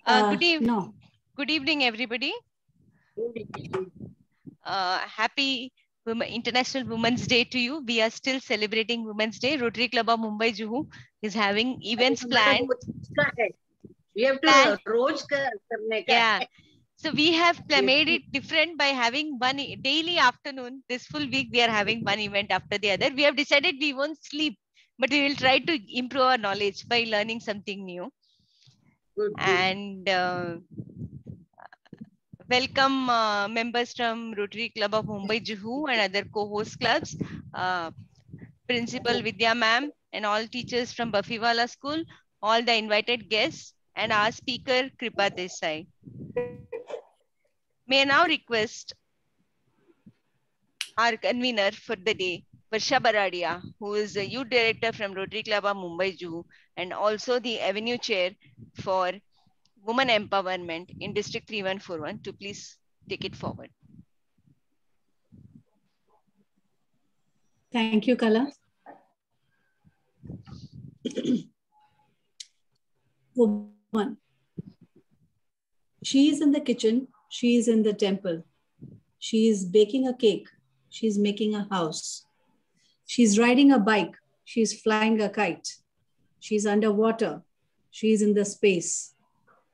No. Good evening, everybody. Happy International Women's Day to you. We are still celebrating Women's Day. Rotary Club of Mumbai Juhu is having events planned. We have to roज करने का. Yeah. So we have made it different by having one daily afternoon. This full week we are having one event after the other. We have decided we won't sleep, but we will try to improve our knowledge by learning something new. And welcome members from Rotary Club of Mumbai Juhu and other co-host clubs, Principal Vidya ma'am and all teachers from Buffywala School, all the invited guests and our speaker Kripa Desai. May I now request our convener for the day, Varsha Baradia, who is a youth director from Rotary Club of Mumbai Juhu and also the Avenue Chair for Women Empowerment in District 3141, to please take it forward. Thank you, Kala. Woman. She is in the kitchen. She is in the temple. She is baking a cake. She is making a house. She's riding a bike. She's flying a kite. She's underwater. She is in the space.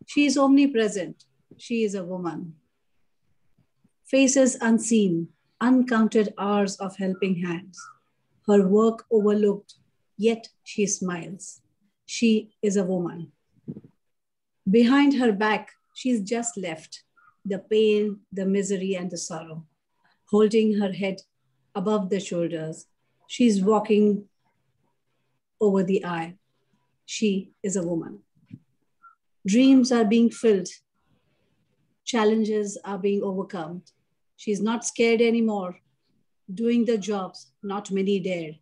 She is omnipresent. She is a woman. Faces unseen, uncounted hours of helping hands. Her work overlooked, yet she smiles. She is a woman. Behind her back, she's just left the pain, the misery, and the sorrow. Holding her head above the shoulders, she's walking over the aisle. She is a woman. Dreams are being filled. Challenges are being overcome. She's not scared anymore. Doing the jobs not many dare.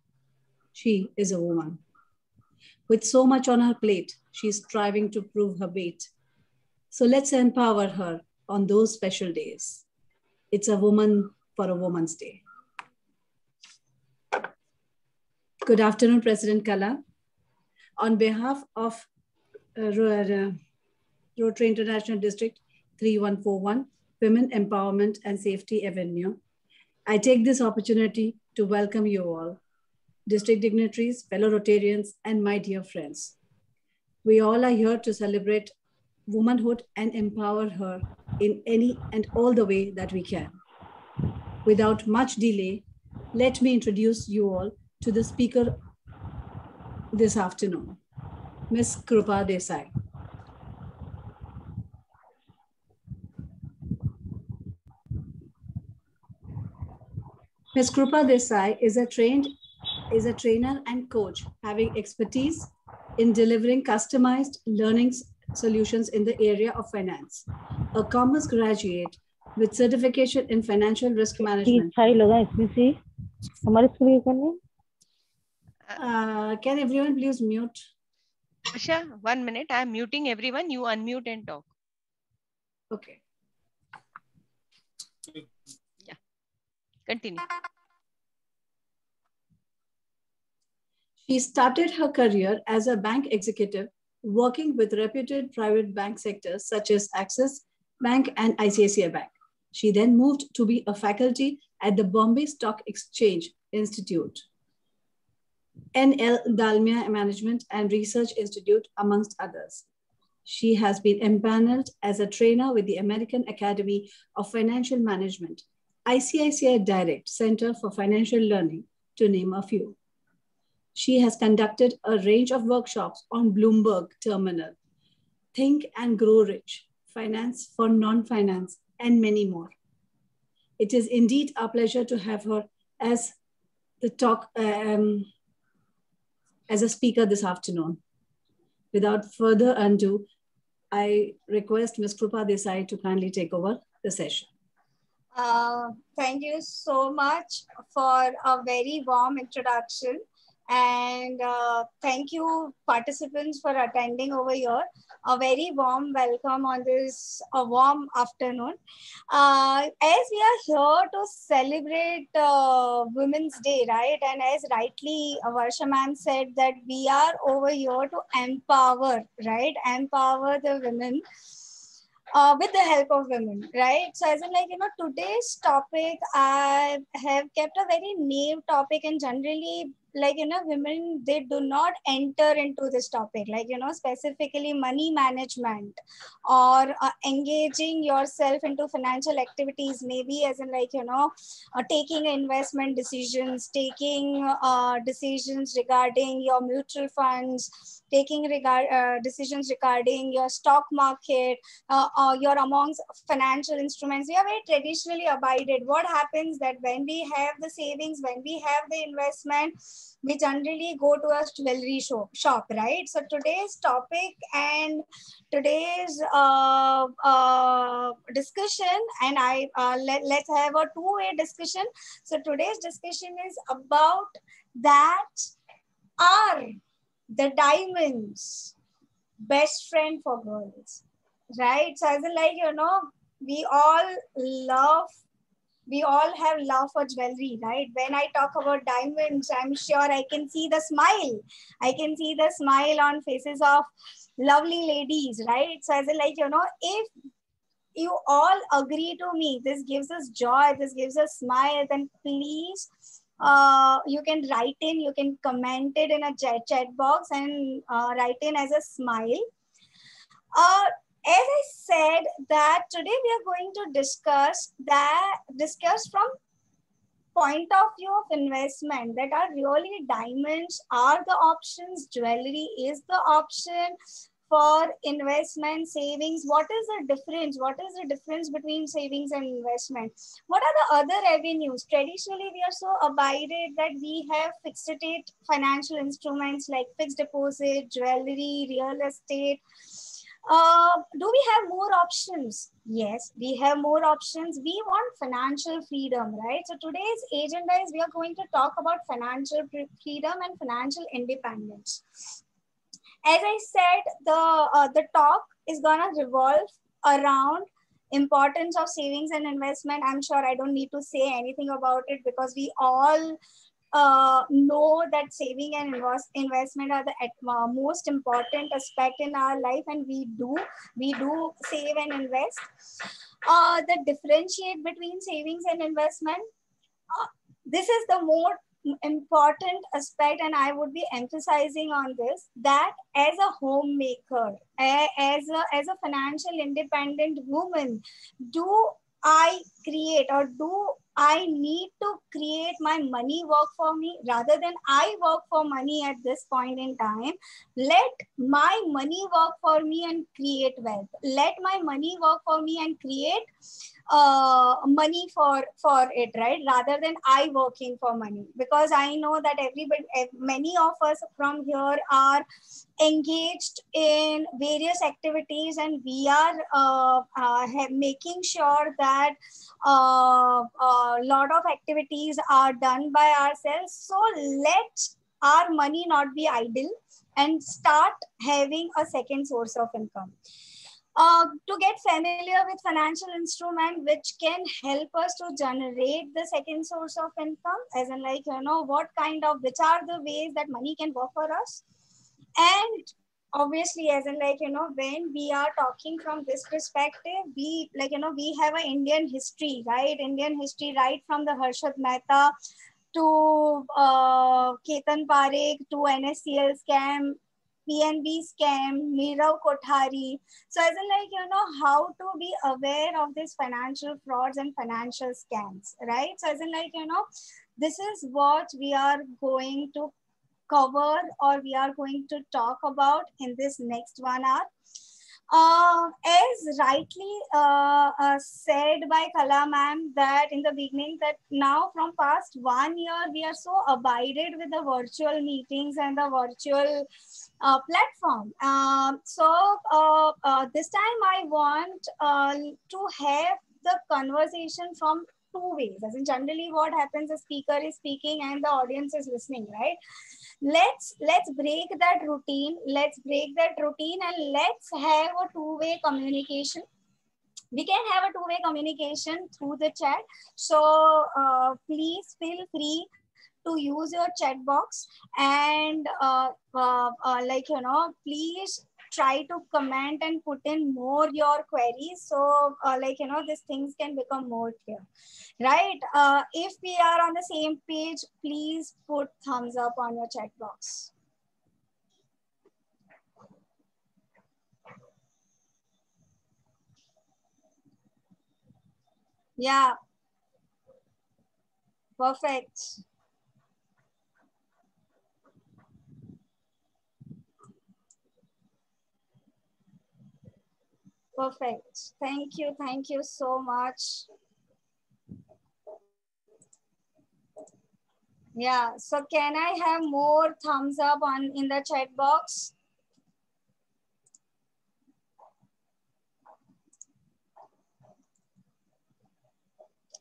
She is a woman. With so much on her plate, she's striving to prove her weight. So let's empower her on those special days. It's a woman for a Woman's Day. Good afternoon, President Kala. On behalf of Rotary International District 3141, Women Empowerment and Safety Avenue, I take this opportunity to welcome you all, district dignitaries, fellow Rotarians, and my dear friends. We all are here to celebrate womanhood and empower her in any and all the way that we can. Without much delay, let me introduce you all to the speaker this afternoon, Ms. Kripa Desai. Ms. Kripa Desai is a trainer and coach having expertise in delivering customized learning solutions in the area of finance. A commerce graduate with certification in financial risk management. Can everyone please mute? Asha, 1 minute. I am muting everyone. You unmute and talk. Okay. Yeah. Continue. She started her career as a bank executive, working with reputed private bank sectors such as Axis Bank and ICICI Bank. She then moved to be a faculty at the Bombay Stock Exchange Institute, NL Dalmia Management and Research Institute, amongst others. She has been empaneled as a trainer with the American Academy of Financial Management, ICICI Direct Center for Financial Learning, to name a few. She has conducted a range of workshops on Bloomberg Terminal, Think and Grow Rich, Finance for Non-Finance, and many more. It is indeed our pleasure to have her as the as a speaker this afternoon. Without further ado, I request Ms. Kripa Desai to kindly take over the session. Thank you so much for a very warm introduction. And thank you participants for attending over here. A very warm welcome on this warm afternoon. As we are here to celebrate Women's Day, right? And as rightly Varsha ma'am said that we are over here to empower, right? Empower the women with the help of women, right? So as in like, today's topic, I have kept a very naive topic, and generally like, women, they do not enter into this topic, like, specifically money management or engaging yourself into financial activities, maybe as in like, taking investment decisions, taking decisions regarding your mutual funds, taking decisions regarding your stock market, you're amongst financial instruments. We are very traditionally abided. What happens that when we have the savings, when we have the investment, we generally go to a jewelry shop, right? So today's topic and today's discussion, and let's have a two-way discussion. So today's discussion is about that are the diamonds best friend for girls, right? So as in like, we all have love for jewelry, right? When I talk about diamonds, I'm sure I can see the smile. I can see the smile on faces of lovely ladies, right? So as in like, if you all agree to me, this gives us joy, this gives us smile, then please, you can write in, you can comment it in a chat box and write in as a smile. As I said that today we are going to discuss from point of view of investment, that are really diamonds are the options, jewelry is the option for investment, savings. What is the difference? What is the difference between savings and investment? What are the other avenues? Traditionally, we are so abided that we have fixed rate financial instruments like fixed deposit, jewelry, real estate. Do we have more options? Yes, we have more options. We want financial freedom, right? So today's agenda is we are going to talk about financial freedom and financial independence. As I said, the talk is gonna revolve around importance of savings and investment. I'm sure I don't need to say anything about it because we all know that saving and investment are the most important aspect in our life, and we do save and invest. The differentiate between savings and investment, this is the more important aspect, and I would be emphasizing on this, that as a homemaker, as a financial independent woman, do I create, or do I need to create my money work for me rather than I work for money at this point in time? Let my money work for me and create wealth. Let my money work for me and create money for it, right? Rather than I working for money. Because I know that many of us from here are engaged in various activities, and we are making sure that a lot of activities are done by ourselves. So let our money not be idle and start having a second source of income. To get familiar with financial instrument which can help us to generate the second source of income, as in like, which are the ways that money can work for us. And obviously, as in like, when we are talking from this perspective, we have an Indian history, right? Indian history, right from the Harshad Mehta to Ketan Parekh to NSCL scam, PNB scam, Nirav Kothari. So as in like, how to be aware of these financial frauds and financial scams, right? So as in like, this is what we are going to cover, or we are going to talk about in this next 1 hour. As rightly said by Kala ma'am, that in the beginning, that now from past 1 year, we are so abided with the virtual meetings and the virtual platform. This time I want to have the conversation from two ways. As in generally what happens, the speaker is speaking and the audience is listening, right? Let's break that routine. Let's break that routine and let's have a two-way communication. We can have a two-way communication through the chat. So please feel free to use your chat box and please try to comment and put in more your queries. So these things can become more clear, right? If we are on the same page, please put thumbs up on your chat box. Yeah. Perfect. Perfect. Thank you. Thank you so much. Yeah. So can I have more thumbs up on in the chat box?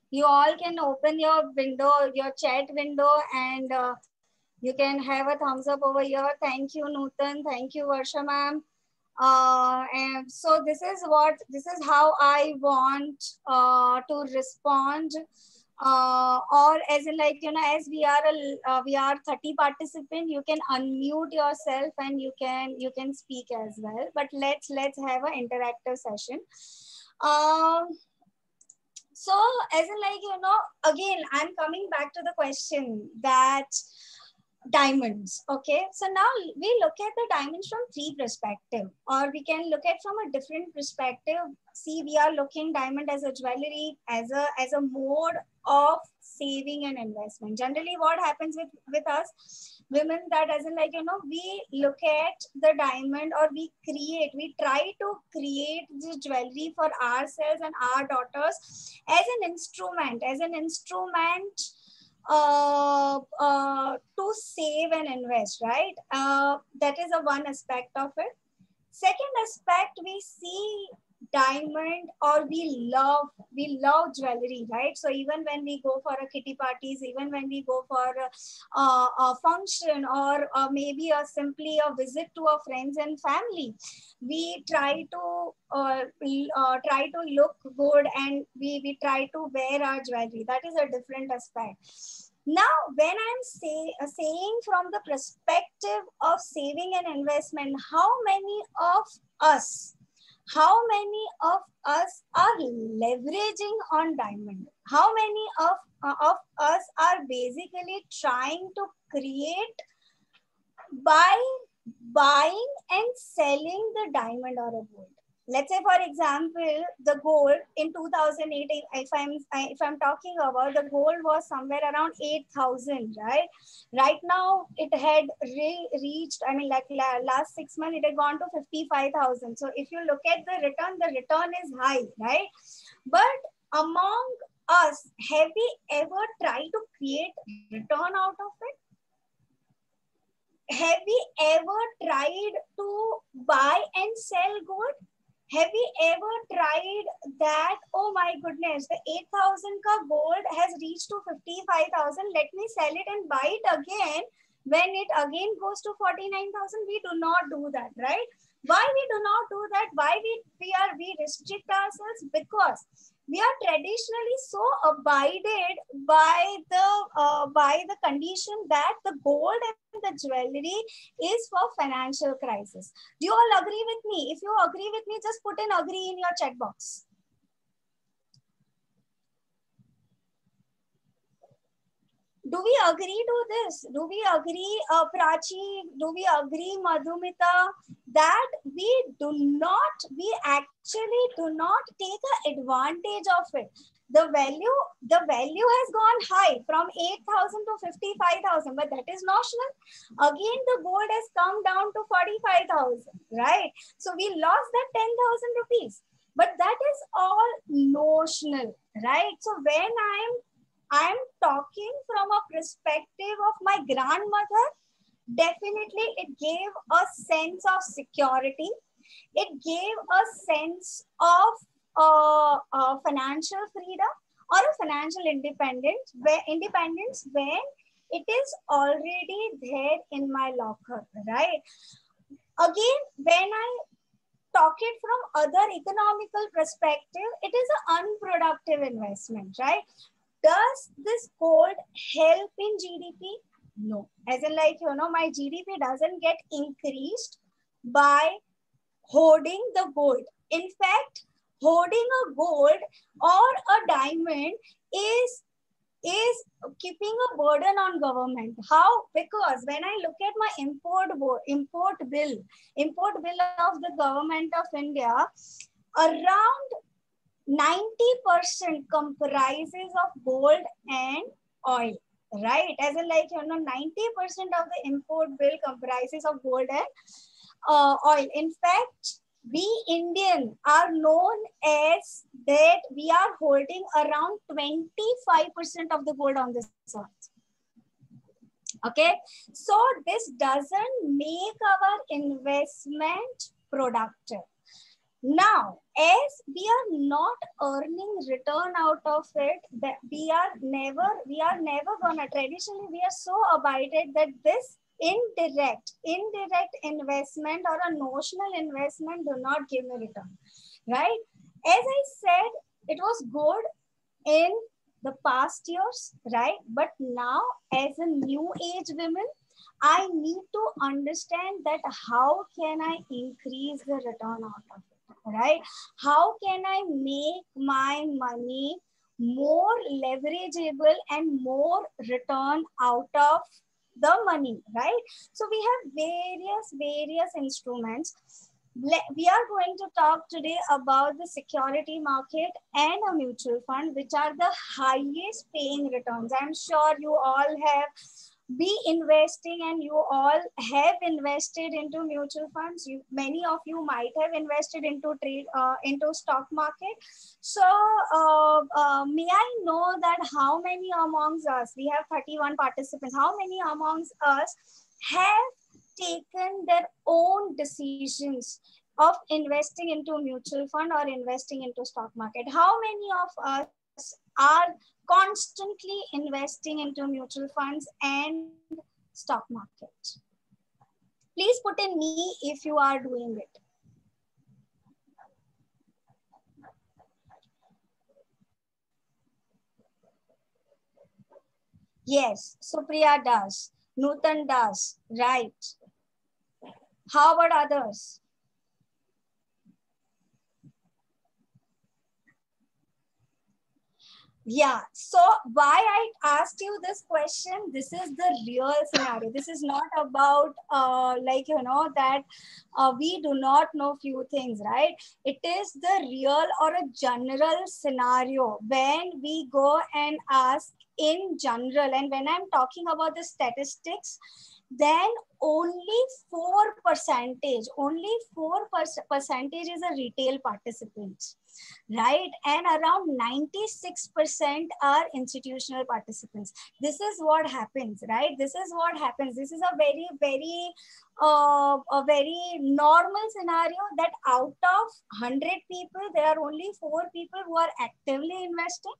You all can open your window, your chat window, and you can have a thumbs up over here. Thank you, Nutan. Thank you, Varsha ma'am. And so this is how I want to respond. Or as in as we are 30 participants, you can unmute yourself and you can speak as well. But let's have an interactive session. So as in again, I'm coming back to the question that diamonds. Okay, so now we look at the diamonds from three perspectives, or we can look at from a different perspective. See, we are looking diamond as a jewelry, as a mode of saving and investment. Generally, what happens with us women, that as in we look at the diamond, or we try to create the jewelry for ourselves and our daughters as an instrument to save and invest, right? That is a one aspect of it. Second aspect, we see diamond, or we love jewelry, right? So even when we go for a kitty parties, even when we go for a function, or maybe simply a visit to our friends and family, we try to look good, and we try to wear our jewelry. That is a different aspect. Now, when I'm saying from the perspective of saving and investment, how many of us are leveraging on diamond? How many of us are basically trying to create by buying and selling the diamond or a gold? Let's say, for example, the gold in 2008, if I'm talking about, the gold was somewhere around 8,000, right? Right now, it had reached, I mean, like last 6 months, it had gone to 55,000. So if you look at the return is high, right? But among us, have we ever tried to create return out of it? Have we ever tried to buy and sell gold? Have we ever tried that, oh my goodness, the 8,000 ka gold has reached to 55,000. Let me sell it and buy it again. When it again goes to 49,000, we do not do that, right? Why we do not do that? Why we restrict ourselves? Because we are traditionally so abided by the condition that the gold and the jewelry is for financial crisis. Do you all agree with me? If you agree with me, just put an agree in your chat box. Do we agree to this? Do we agree, Prachi? Do we agree, Madhumita, that we actually do not take advantage of it? The value has gone high from 8,000 to 55,000, but that is notional. Again, the gold has come down to 45,000, right? So we lost that 10,000 rupees, but that is all notional, right? So when I'm talking from a perspective of my grandmother, definitely it gave a sense of security. It gave a sense of financial freedom. or a financial independence when it is already there in my locker, right? Again, when I talk it from other economical perspective, it is an unproductive investment, right? Does this gold help in GDP? No. As in, like, my GDP doesn't get increased by hoarding the gold. In fact, hoarding a gold or a diamond is keeping a burden on government. How? Because when I look at my import bill of the government of India, around 90% comprises of gold and oil, right? As in, like, 90% of the import bill comprises of gold and oil. In fact, we Indian are known as that we are holding around 25% of the gold on this earth. Okay, so this doesn't make our investment productive. Now, as we are not earning return out of it, that we are never gonna, traditionally we are so abided that this indirect investment or a notional investment do not give me return, right? As I said, it was good in the past years, right? But now, as a new age woman, I need to understand that how can I increase the return out of it, right? How can I make my money more leverageable and more return out of the money, right? So we have various instruments. We are going to talk today about the security market and a mutual fund, which are the highest paying returns. I'm sure you all have been investing and you all have invested into mutual funds. Many of you might have invested into into stock market. So may I know that how many amongst us, we have 31 participants, how many amongst us have taken their own decisions of investing into mutual fund or investing into stock market? How many of us are constantly investing into mutual funds and stock market? Please put in me if you are doing it. Yes, Supriya does. Nutan does, right? How about others? Yeah, so why I asked you this question, this is the real scenario. This is not about that we do not know few things, right? It is the real or a general scenario when we go and ask in general. And when I'm talking about the statistics, then only 4% is a retail participant, right? And around 96% are institutional participants. This is what happens, right? This is what happens. This is a very normal scenario that out of 100 people, there are only 4 people who are actively investing,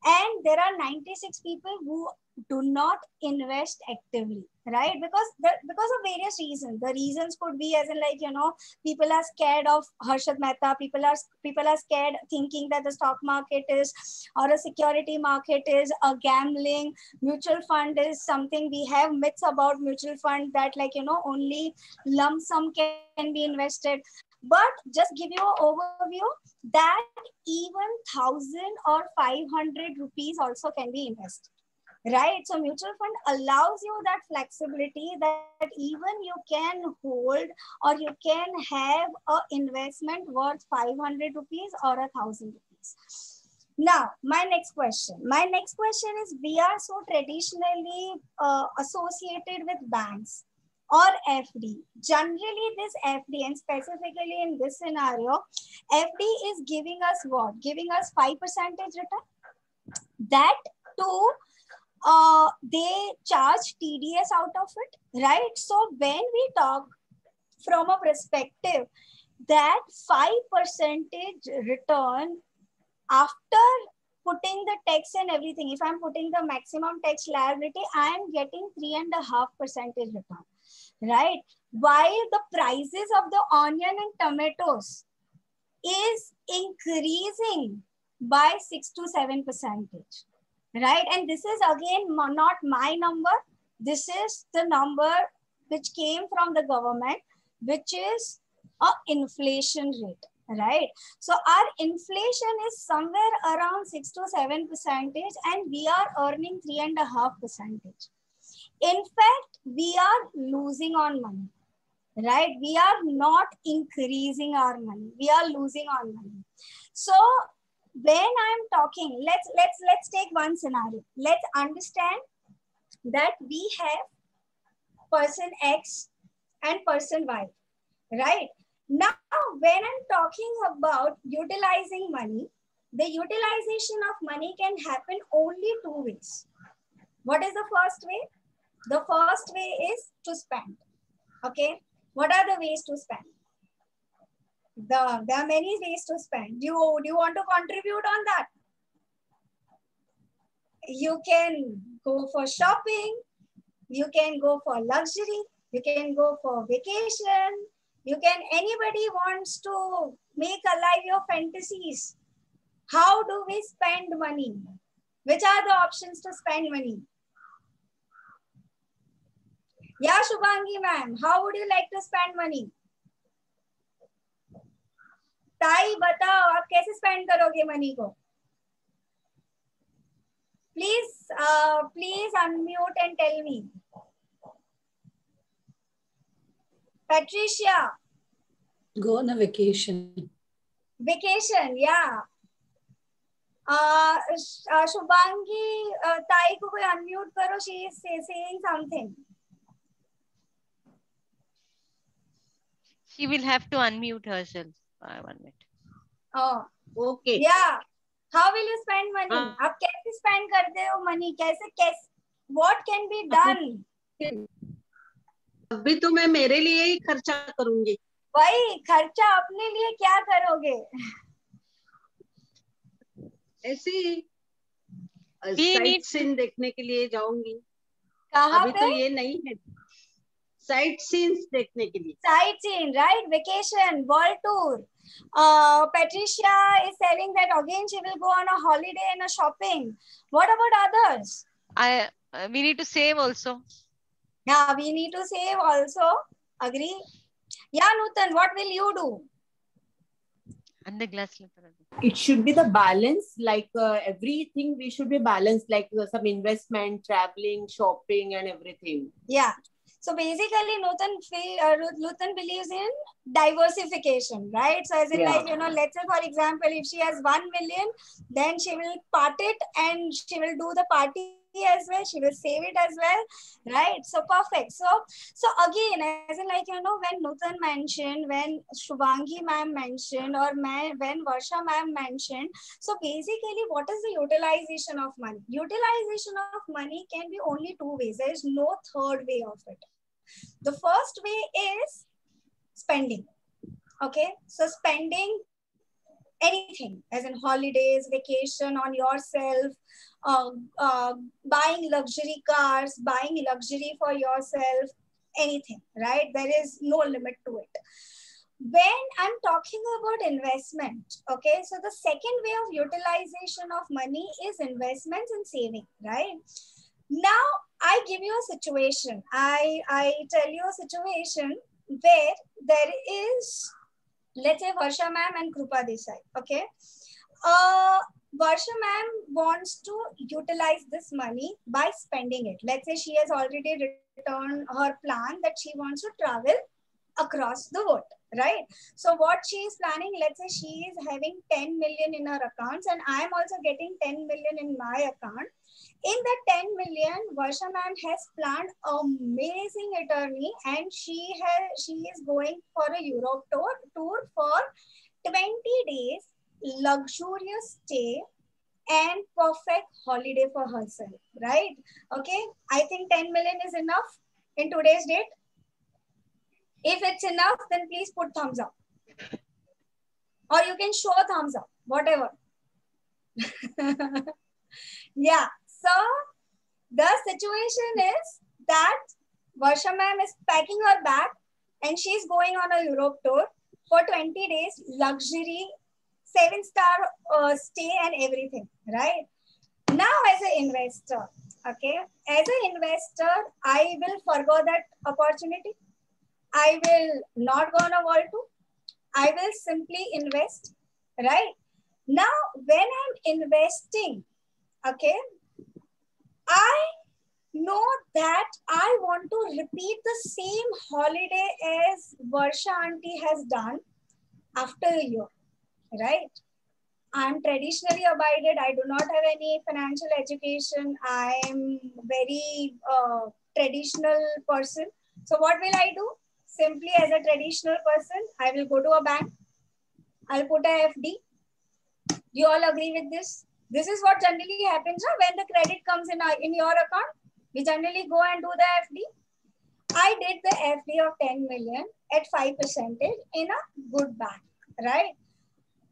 and there are 96 people who do not invest actively, right? Because of various reasons. The reasons could be, as in, people are scared of Harshad Mehta. People are scared, thinking that the stock market is, or a security market is, a gambling. Mutual fund is something, we have myths about mutual fund that only lump sum can be invested. But just give you an overview that even 1,000 or 500 rupees also can be invested, right? So mutual fund allows you that flexibility that even you can hold or you can have an investment worth 500 rupees or 1,000 rupees. Now, my next question is, we are so traditionally associated with banks or FD. Generally, this FD, and specifically in this scenario, FD is giving us what? Giving us 5% return. That too, they charge TDS out of it, right? So when we talk from a perspective that 5% return after putting the tax and everything, if I'm putting the maximum tax liability, I am getting 3.5% return, right? While the prices of the onion and tomatoes is increasing by 6 to 7%, right? And this is again not my number. This is the number which came from the government, which is a inflation rate, right? So our inflation is somewhere around 6 to 7%, and we are earning 3.5%. In fact, we are losing on money, right? We are not increasing our money. We are losing on money. So when I'm talking, let's take one scenario. Let's understand that we have person X and person Y, right? Now, when I'm talking about utilizing money, the utilization of money can happen only two ways. What is the first way? The first way is to spend. Okay. What are the ways to spend? There are many ways to spend. Do you want to contribute on that? You can go for shopping. You can go for luxury. You can go for vacation. Anybody wants to make alive your fantasies. How do we spend money? Which are the options to spend money? Yeah, Shubhangi ma'am, how would you like to spend money? ताई बताओ आप कैसे spend करोगे money को? Please unmute and tell me. Patricia. Go on a vacation. Vacation, yeah. Shubhangi, ताई को कोई unmute करो. She is saying something. She will have to unmute herself. 1 minute. Oh, Okay. yeah. How will you spend money? आप कैसे spend करते हो money? What can be done? अभी तो मैं मेरे लिए ही खर्चा करूंगी. वही खर्चा अपने लिए क्या करोगे? ऐसी साइट सीन देखने के लिए जाऊंगी. कहाँ अभी पे? तो ये नहीं है. साइट सीन्स देखने के लिए. Sight scene, right? Vacation, world tour. Patricia is telling that again she will go on a holiday and a shopping. What about others? We need to save also. Yeah, we need to save also. Agree? Yeah, Nutan, what will you do? And the glass. It should be the balance, like everything we should be balanced, like some investment, traveling, shopping and everything. Yeah. So basically, Nutan believes in diversification, right? So as in like, let's say for example, if she has 1 million, then she will part it and she will do the party as well. She will save it as well, right? So perfect. So again, as in like, when Nutan mentioned, when Shubhangi ma'am mentioned, or when Varsha ma'am mentioned, so basically what is the utilization of money? Utilization of money can be only two ways. There is no third way of it. The first way is spending. Okay, so spending anything, as in holidays, vacation on yourself, buying luxury cars, buying luxury for yourself, anything, right? There is no limit to it. When I'm talking about investment, okay, so the second way of utilization of money is investments and saving, right? Now, I give you a situation. I tell you a situation where there is, let's say, Varsha ma'am and Krupa Desai, okay? Varsha ma'am wants to utilize this money by spending it. Let's say she has already written her plan that she wants to travel across the world, right? So what she is planning, let's say she is having 10 million in her accounts and I am also getting 10 million in my account. In that 10 million, Varsha ma'am has planned amazing attorney and she is going for a Europe tour for 20 days, luxurious stay and perfect holiday for herself, right? Okay, I think 10 million is enough in today's date. If it's enough, then please put thumbs up. Or you can show thumbs up, whatever. Yeah. So the situation is that Varsha ma'am is packing her bag and she's going on a Europe tour for 20 days, luxury, 7-star stay and everything, right? Now as an investor, okay, as an investor, I will forgo that opportunity. I will not go on a world tour. I will simply invest, right? Now, when I'm investing, okay, I know that I want to repeat the same holiday as Varsha auntie has done after a year, right? I'm traditionally abided. I do not have any financial education. I am very traditional person. So what will I do? Simply as a traditional person, I will go to a bank. I'll put a FD. Do you all agree with this? This is what generally happens when the credit comes in your account. We generally go and do the FD. I did the FD of 10 million at 5% in a good bank, right?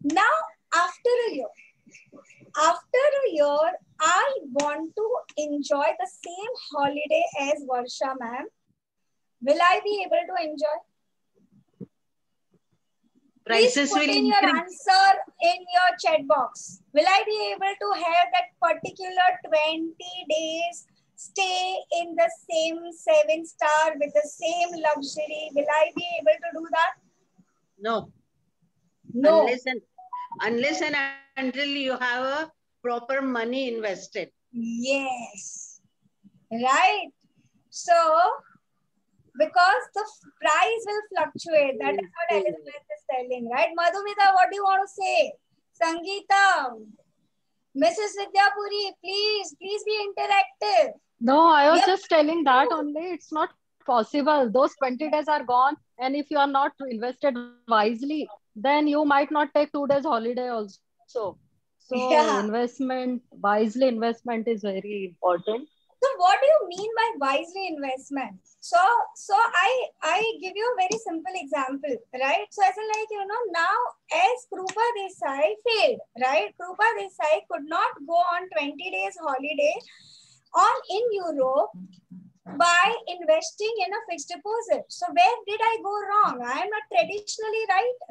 Now, after a year, I want to enjoy the same holiday as Varsha ma'am. Will I be able to enjoy? Please put in your answer in your chat box. Will I be able to have that particular 20 days stay in the same 7-star with the same luxury? Will I be able to do that? No. No. Unless and until you have a proper money invested. Yes. Right. So, because the price will fluctuate. That is what Elizabeth is telling, right? Madhumita, what do you want to say? Sangeeta, Mrs. Vidyapuri, please be interactive. No, I was just telling that only. It's not possible. Those 20 days are gone. And if you are not invested wisely, then you might not take 2 days holiday also. So Yeah. wisely investment is very important. So what do you mean by wisely investment? So I give you a very simple example, right? So as in like, now as Krupa Desai failed, right? Krupa Desai could not go on 20 days holiday in Europe by investing in a fixed deposit. So where did I go wrong? I am not traditionally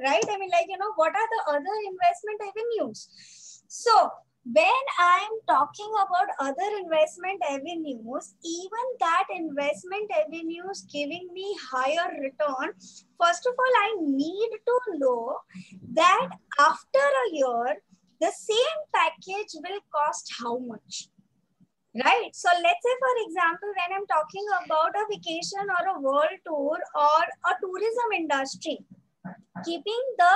right? I mean, like, what are the other investment avenues? So when I'm talking about other investment avenues, even that investment avenues giving me higher return, first of all, I need to know that after a year, the same package will cost how much? Right. So let's say, for example, when I'm talking about a vacation or a world tour or a tourism industry, keeping the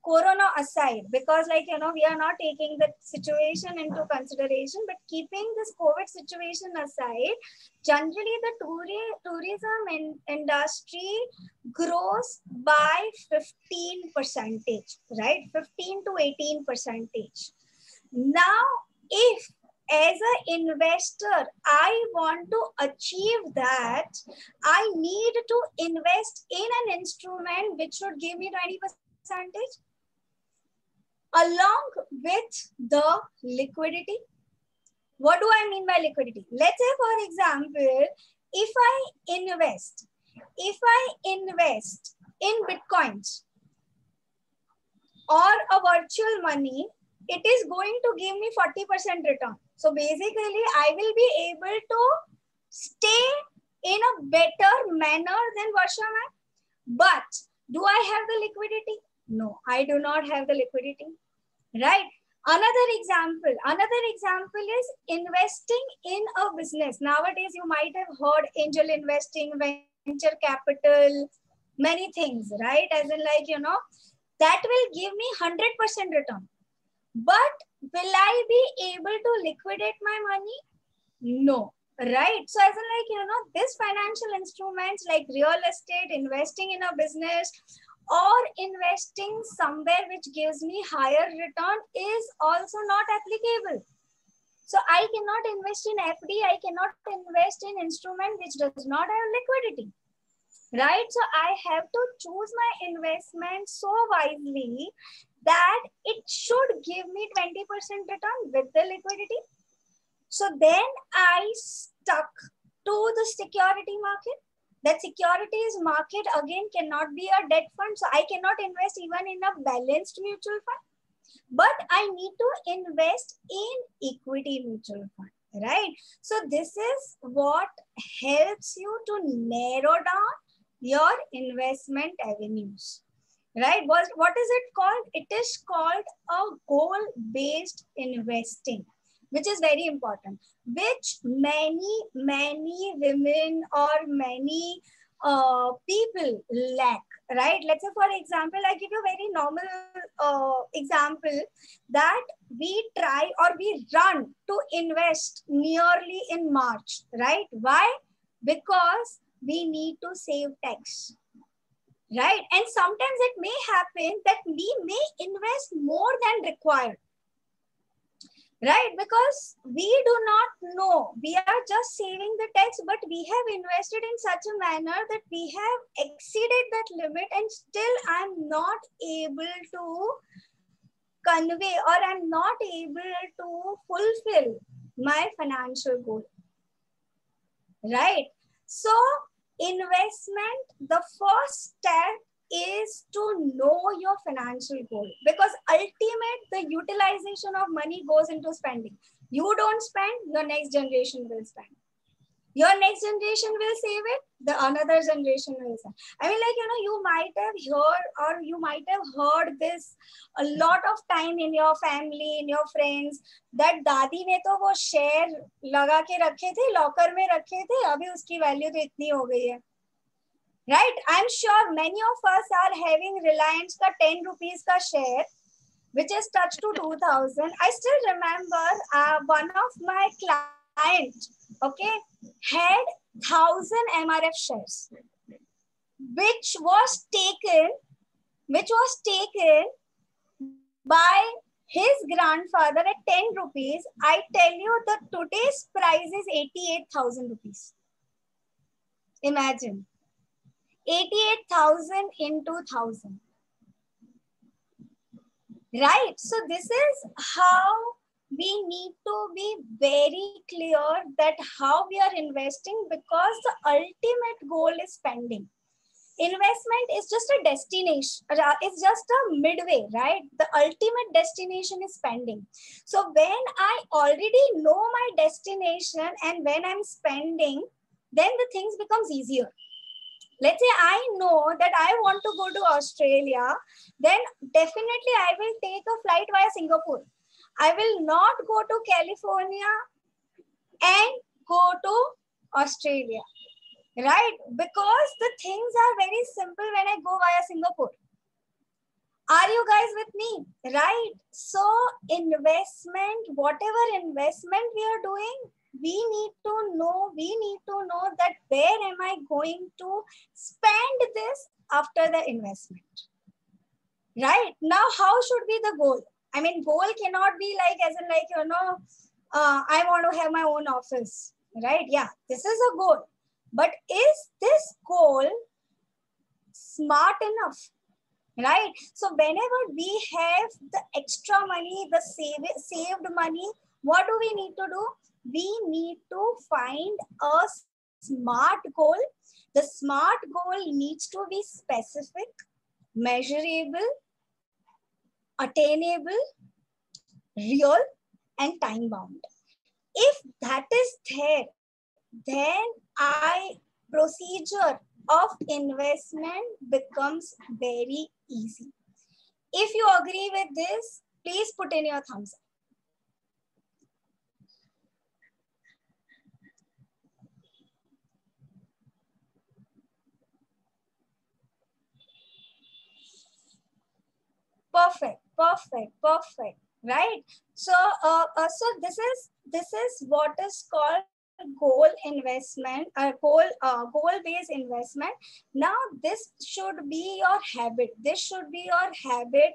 corona aside, because we are not taking the situation into consideration, but keeping this COVID situation aside, generally the tourism industry grows by 15%, right? 15 to 18%. Now, if as an investor, I want to achieve that, I need to invest in an instrument which should give me 20% along with the liquidity. What do I mean by liquidity? Let's say, for example, if I invest in Bitcoins or a virtual money, it is going to give me 40% return. So basically, I will be able to stay in a better manner than Varsha ma'am. But do I have the liquidity? No, I do not have the liquidity. Right? Another example is investing in a business. Nowadays, you might have heard angel investing, venture capital, many things, right? As in that will give me 100% return. But will I be able to liquidate my money? No, right? So as in this financial instruments like real estate, investing in a business or investing somewhere which gives me higher return is also not applicable. So I cannot invest in FD, I cannot invest in instrument which does not have liquidity. Right? So I have to choose my investment so wisely that it should give me 20% return with the liquidity. So then I stuck to the security market. That securities market again cannot be a debt fund. So I cannot invest even in a balanced mutual fund. But I need to invest in equity mutual fund, right? So this is what helps you to narrow down your investment avenues, right? What is it called? It is called a goal-based investing, which is very important, which many women or many people lack, right? Let's say, for example, I give you a very normal example that we try or we run to invest nearly in March, right? Why? Because we need to save tax, right? And sometimes it may happen that we may invest more than required, right? Because we do not know, we are just saving the tax, but we have invested in such a manner that we have exceeded that limit, and still I'm not able to convey or I'm not able to fulfill my financial goal, right? So investment, the first step is to know your financial goal, because ultimate the utilization of money goes into spending. You don't spend, your next generation will spend. Your next generation will save it, the another generation will save. I mean, like, you might have heard or you might have heard this a lot of time in your family, in your friends, that दादी ने तो वो share लगा के रखे थे, locker में रखे थे, अभी उसकी वैल्यू तो इतनी हो गई है, right? I'm sure many of us are having Reliance का 10 rupees का share, which is touched to 2000. I still remember one of my clients, okay, had 1000 MRF shares, which was taken by his grandfather at 10 rupees. I tell you, the today's price is 88,000 rupees. Imagine 88,000 into 1,000, right? So this is how we need to be very clear that how we are investing, because the ultimate goal is spending. Investment is just a destination. It's just a midway, right? The ultimate destination is spending. So when I already know my destination and when I'm spending, then the things becomes easier. Let's say I know that I want to go to Australia, then definitely I will take a flight via Singapore. I will not go to California and go to Australia, right? Because the things are very simple when I go via Singapore. Are you guys with me? Right? So investment, whatever investment we are doing, we need to know that where am I going to spend this after the investment, right? Now, how should be the goal? I mean, goal cannot be like, as in like, I want to have my own office, right? Yeah, this is a goal. But is this goal smart enough, right? So whenever we have the extra money, the saved money, what do we need to do? We need to find a smart goal. The smart goal needs to be specific, measurable, attainable, real, and time bound. If that is there, then procedure of investment becomes very easy. If you agree with this, please put in your thumbs up. Perfect, right? So so this is what is called goal investment, goal based investment. Now this should be your habit. This should be your habit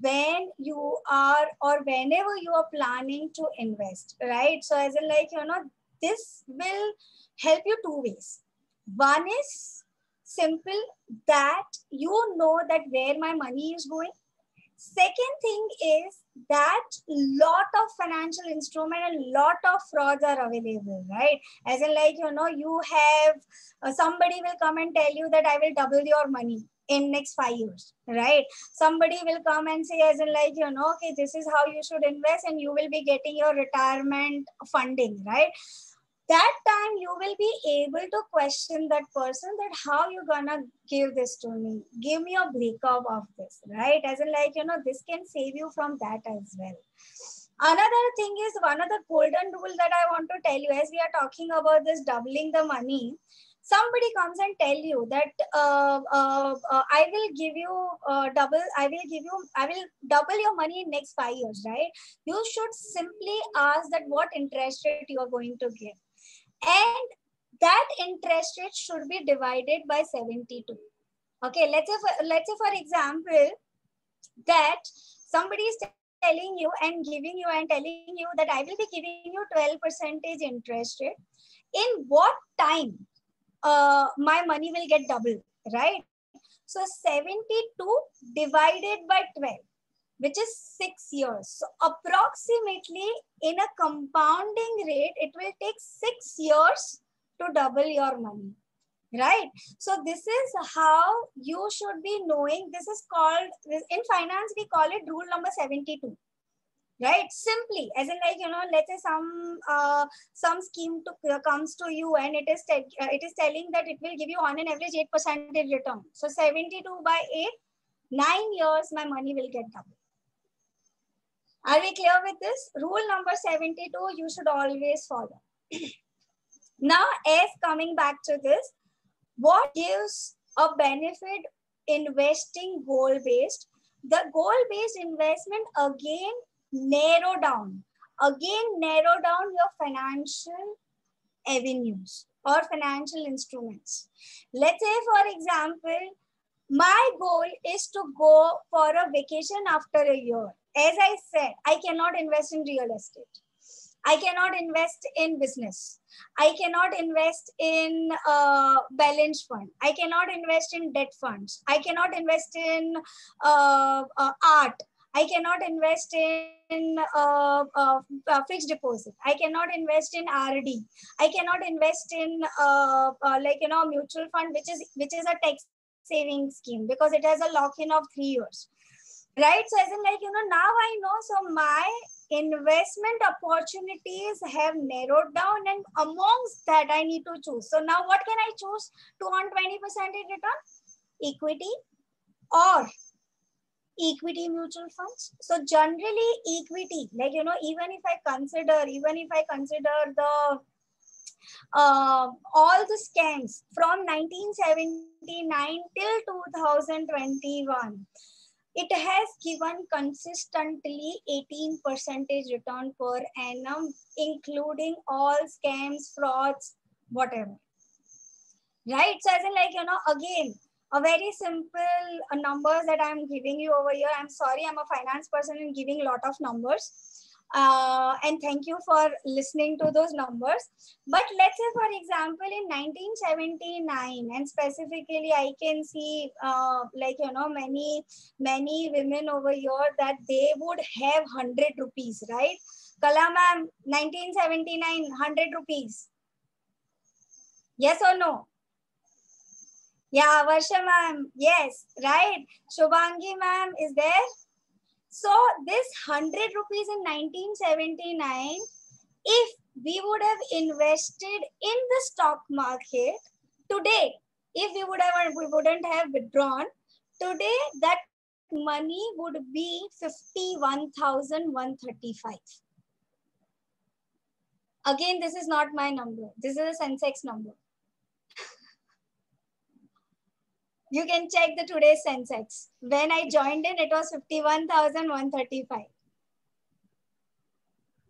when you are or whenever you are planning to invest, right? So as in like, this will help you two ways. One is simple, that you know that where my money is going. Second thing is that lot of financial instrument and lot of frauds are available, right? As in, like, you have somebody will come and tell you that I will double your money in next 5 years, right? Somebody will come and say, as in, like, okay, this is how you should invest and you will be getting your retirement funding, right? That time you will be able to question that person that how you gonna give this to me, give me a breakup of this, right? As in, like, this can save you from that as well. Another thing is, one of the golden rule that I want to tell you, as we are talking about this doubling the money, somebody comes and tell you that I will give you double, I will double your money in next 5 years, right? You should simply ask that what interest rate you are going to give. And that interest rate should be divided by 72. Okay, let's say for example, that somebody is telling you and giving you and telling you that I will be giving you 12% interest rate. In what time my money will get double, right? So 72 divided by 12, which is 6 years. So approximately in a compounding rate, it will take 6 years to double your money, right? So this is how you should be knowing. This is called, in finance, we call it rule number 72. Right? Simply, as in, like, let's say some scheme comes to you and it is telling that it will give you on an average 8% return. So 72 by 8, 9 years, my money will get double. Are we clear with this? Rule number 72, you should always follow. Now, as coming back to this, what gives a benefit investing goal-based? The goal-based investment again narrow down your financial avenues or financial instruments. Let's say, for example, my goal is to go for a vacation after a year. As I said, I cannot invest in real estate. I cannot invest in business. I cannot invest in balance fund. I cannot invest in debt funds. I cannot invest in art. I cannot invest in fixed deposit. I cannot invest in RD. I cannot invest in mutual fund, which is a tax saving scheme because it has a lock-in of 3 years. Right? So as in, like, now I know, so my investment opportunities have narrowed down, and amongst that I need to choose. So now what can I choose to earn 20% return? Equity or equity mutual funds. So generally equity, like, even if I consider the all the scams from 1979 till 2021, it has given consistently 18% return per annum, including all scams, frauds, whatever. Right? So as in, like, again, a very simple numbers that I'm giving you over here. I'm sorry, I'm a finance person and giving a lot of numbers. And thank you for listening to those numbers. But let's say, for example, in 1979, and specifically, I can see many women over here that they would have 100 rupees, right? Kala ma'am, 1979, 100 rupees. Yes or no? Yeah, Varsha ma'am, yes, right. Shubhangi ma'am is there. So this 100 rupees in 1979, if we would have invested in the stock market today, if we wouldn't have withdrawn, today that money would be 51,135. Again, this is not my number. This is a Sensex number. You can check the today's Sensex. When I joined in, it was 51,135.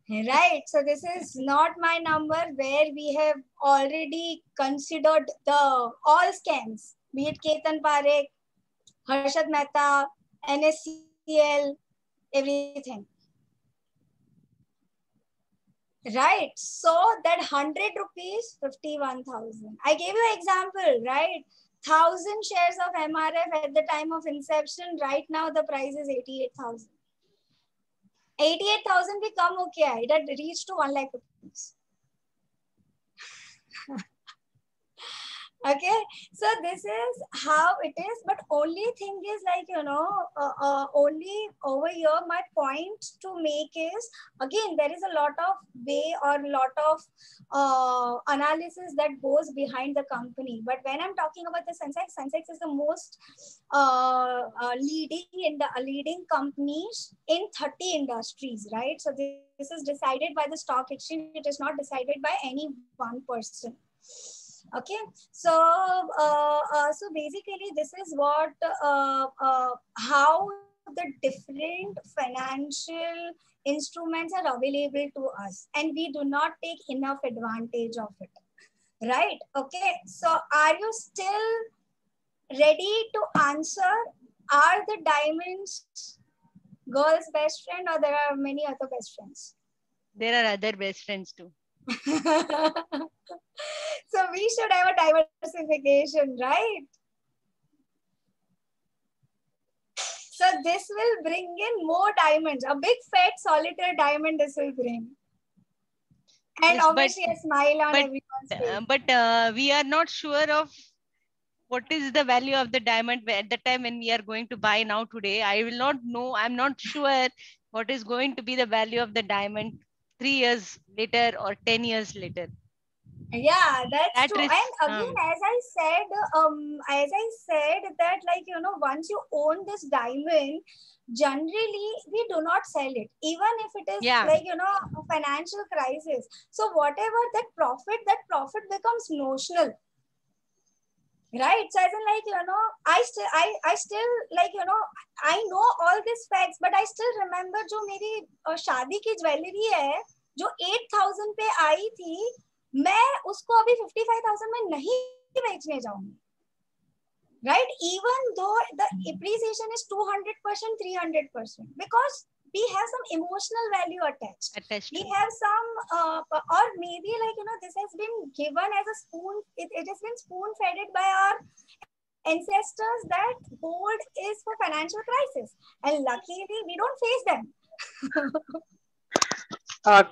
Right. So this is not my number, where we have already considered the all scams, be it Ketan Parekh, Harshad Mehta, NSCL, everything. Right. So that 100 rupees, 51,000. I gave you an example, right? 1,000 shares of MRF at the time of inception. Right now, the price is 88,000. 88,000 भी कम हो गया है. It had reached to 1 lakh rupees. Okay, so this is how it is, but only thing is like, you know, only over here my point to make is, again, there is a lot of way or lot of analysis that goes behind the company. But when I'm talking about the Sensex is the most leading companies in 30 industries, right? So this is decided by the stock exchange. It is not decided by any one person. Okay, so so basically this is what how the different financial instruments are available to us, and we do not take enough advantage of it, right? Okay, so are you still ready to answer? Are the diamonds girl's best friend, or there are many other best friends? There are other best friends too. So we should have a diversification, right? So this will bring in more diamonds. A big fat solitaire diamond this will bring. And Yes, obviously a smile on everyone's face. But we are not sure of what is the value of the diamond at the time when we are going to buy now today. I will not know. I'm not sure what is going to be the value of the diamond 3 years later or 10 years later. Yeah, that's That true. is, And again, as I said that, like, you know, once you own this diamond, generally we do not sell it, even if it is like, you know, a financial crisis. So whatever that profit becomes notional. Right. So as in, like, you know, I still like, you know, I know all these facts, but I still remember जो मेरी शादी की jewellery है जो 8,000 पे आई थी, मैं उसको अभी 55,000 में नहीं बेचने जाऊंगी. Right? Even though the appreciation is 200%, 300%, because we have some emotional value attached. We have some, or maybe, like, you know, this has been given as a spoon. It has been spoon-fed by our ancestors that gold is for financial crisis, and luckily we don't face them.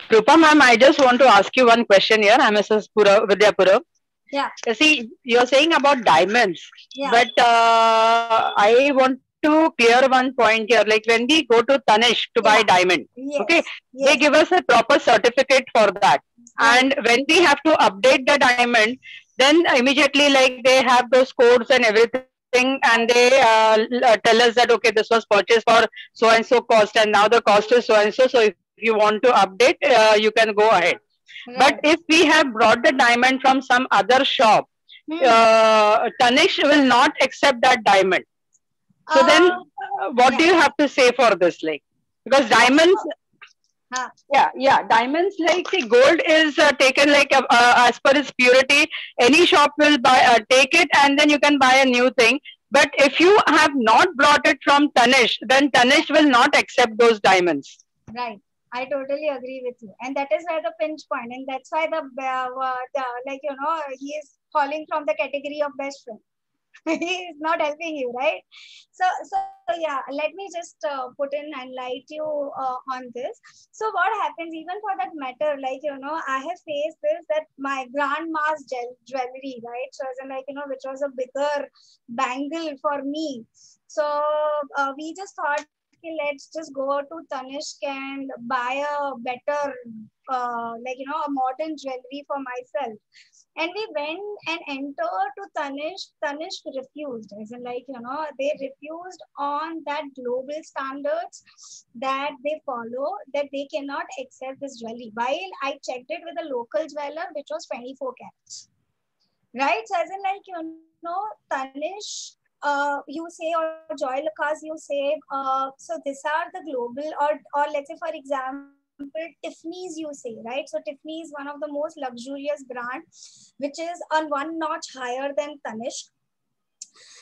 Krupa ma'am, I just want to ask you one question here. I'm Mrs. Vidyapura. Yeah. See, you're saying about diamonds, yeah. But I want to clear one point here. Like when we go to Tanishq to buy diamond, okay, they give us a proper certificate for that. And when we have to update the diamond, then immediately, like, they have those codes and everything, and they tell us that, okay, this was purchased for so and so cost, and now the cost is so and so. So if you want to update, you can go ahead. But if we have brought the diamond from some other shop, Tanishq will not accept that diamond. So then, what do you have to say for this? Like, because diamonds, diamonds, like, see, gold is taken like as per its purity. Any shop will buy, take it, and then you can buy a new thing. But if you have not brought it from Tanishq, then Tanishq will not accept those diamonds. Right. I totally agree with you, and that is where the pinch point, and that's why the like, you know, he is falling from the category of best friend. He is not helping you, right? So yeah, let me just put in and light you on this. So what happens, even for that matter, like, you know, I have faced this, that my grandma's jewelry, right? So as in, like, you know, which was a bigger bangle for me. So we just thought, okay, let's just go to Tanishq and buy a better, like, you know, a modern jewelry for myself. And we went and entered to Tanishq. Tanishq refused. As in, like, you know, they refused on that global standards that they follow, that they cannot accept this jewelry. While I checked it with a local jeweler, which was 24 carats. Right? So as in, like, you know, Tanishq, you say, or Joyalukkas, you say, so these are the global, or let's say, for example, Tiffany's, you say, right? So Tiffany is one of the most luxurious brand, which is on one notch higher than Tanishq.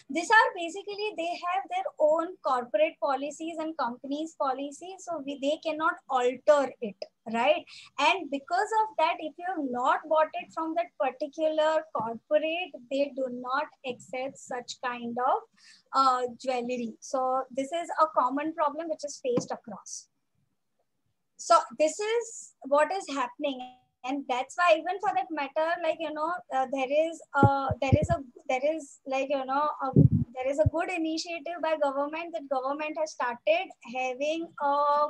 These are basically, they have their own corporate policies and companies policies, so they cannot alter it, right? And because of that, if you have not bought it from that particular corporate, they do not accept such kind of jewelry. So this is a common problem which is faced across. So this is what is happening, and that's why even for that matter, like there is like there is a good initiative by government, that government has started having a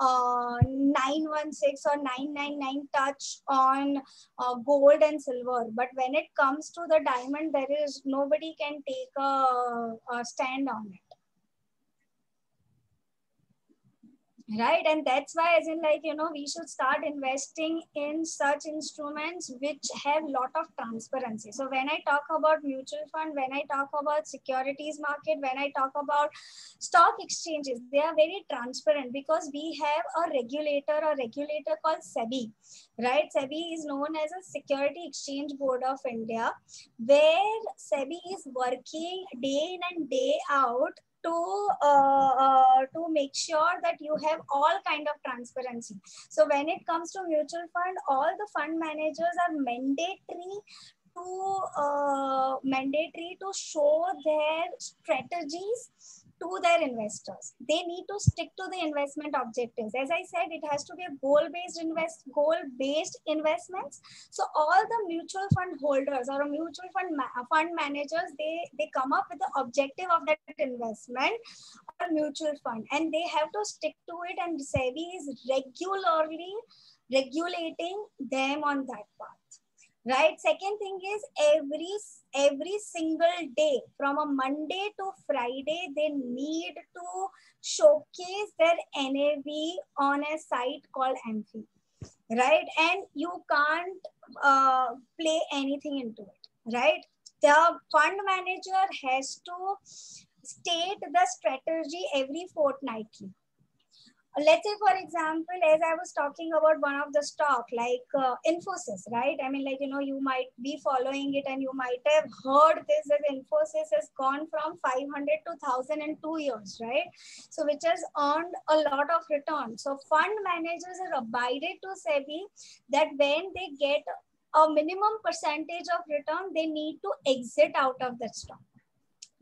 916 or 999 touch on gold and silver. But when it comes to the diamond, there is nobody can take a stand on it. Right, and that's why, as in like we should start investing in such instruments which have lot of transparency. So when I talk about mutual fund, when I talk about securities market, when I talk about stock exchanges, they are very transparent because we have a regulator called SEBI, right? SEBI is known as a Security Exchange Board of India, where SEBI is working day in and day out to make sure that you have all kind of transparency. So when it comes to mutual fund, all the fund managers are mandatory to show their strategies to their investors. They need to stick to the investment objectives. As I said, it has to be a goal-based investments. So all the mutual fund holders or mutual fund managers, they come up with the objective of that investment or mutual fund, and they have to stick to it. And SEBI is regularly regulating them on that path. Right. Second thing is every single day from a Monday to Friday, they need to showcase their NAV on a site called Amphi. Right. And you can't play anything into it. Right. The fund manager has to state the strategy every fortnightly. Let's say, for example, as I was talking about one of the stock like Infosys, right? I mean, like, you might be following it and you might have heard this, that Infosys has gone from 500 to 1,000 in 2 years, right? So which has earned a lot of return. So fund managers are abided to SEBI that when they get a minimum percentage of return, they need to exit out of that stock.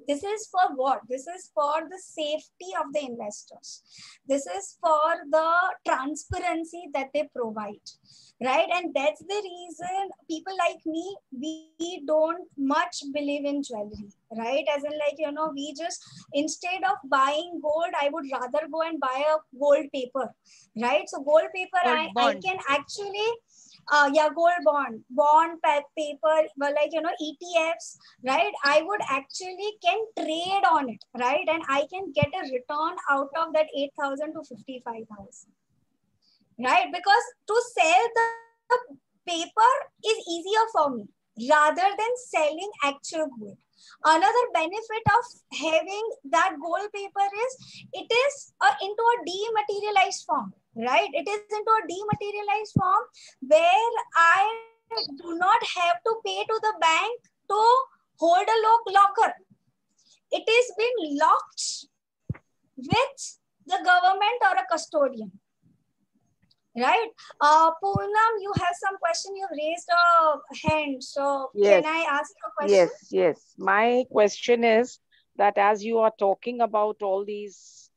This is for what? This is for the safety of the investors. This is for the transparency that they provide, right? And that's the reason people like me, we don't much believe in jewelry, right? As in like, we just, instead of buying gold, I would rather go and buy a gold paper, right? So gold paper, I can actually... gold bond paper, well, like, ETFs, right? I would actually can trade on it, right? And I can get a return out of that 8,000 to 55,000, right? Because to sell the paper is easier for me rather than selling actual gold. Another benefit of having that gold paper is it is into a dematerialized form, right? It is into a dematerialized form where I do not have to pay to the bank to hold a locker. It is being locked with the government or a custodian. Right. Poonam, you have some question. You've raised a hand. So yes. Can I ask a question? Yes. My question is that as you are talking about all these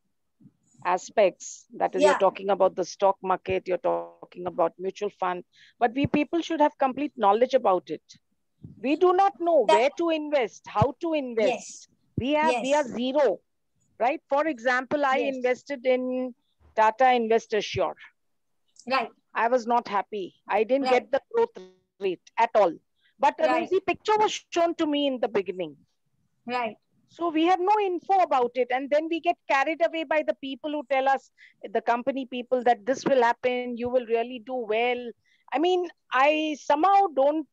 aspects, that is, you're talking about the stock market, you're talking about mutual fund, but we people should have complete knowledge about it. We do not know where to invest, how to invest. We are zero, right? For example, I invested in Tata Investor Sure. Right. I was not happy. I didn't get the growth rate at all. But a rosy picture was shown to me in the beginning. Right. So we have no info about it. And then we get carried away by the people who tell us, the company people, that this will happen, you will really do well. I mean, I somehow don't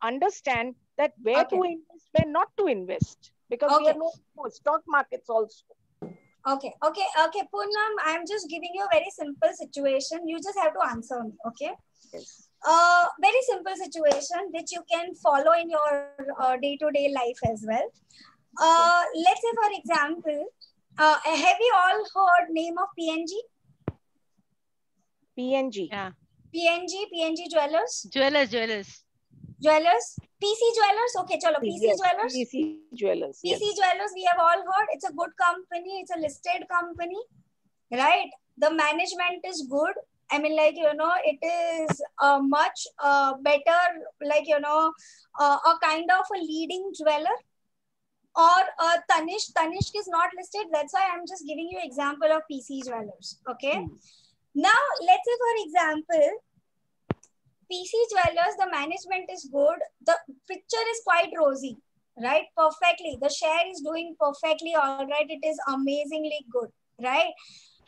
understand that where to invest, where not to invest. Because we have no stock markets also. Okay, Poonam, I'm just giving you a very simple situation. You just have to answer me, okay? Yes. Very simple situation which you can follow in your day-to-day life as well. Let's say, for example, have you all heard name of PNG? PNG. Yeah. PNG Jewelers. Jewelers. PC Jewelers. Okay, chalo. PC Yes, Jewelers. PC Jewelers. PC Yes. Jewelers, we have all heard. It's a good company. It's a listed company, right? The management is good. I mean, like, it is a much better, like, a kind of a leading jeweler. Or Tanishq is not listed. That's why I'm just giving you example of PC Jewelers. Okay. Now, let's say, for example, PC Jewelers, the management is good. The picture is quite rosy, right? Perfectly. The share is doing perfectly all right. It is amazingly good, right?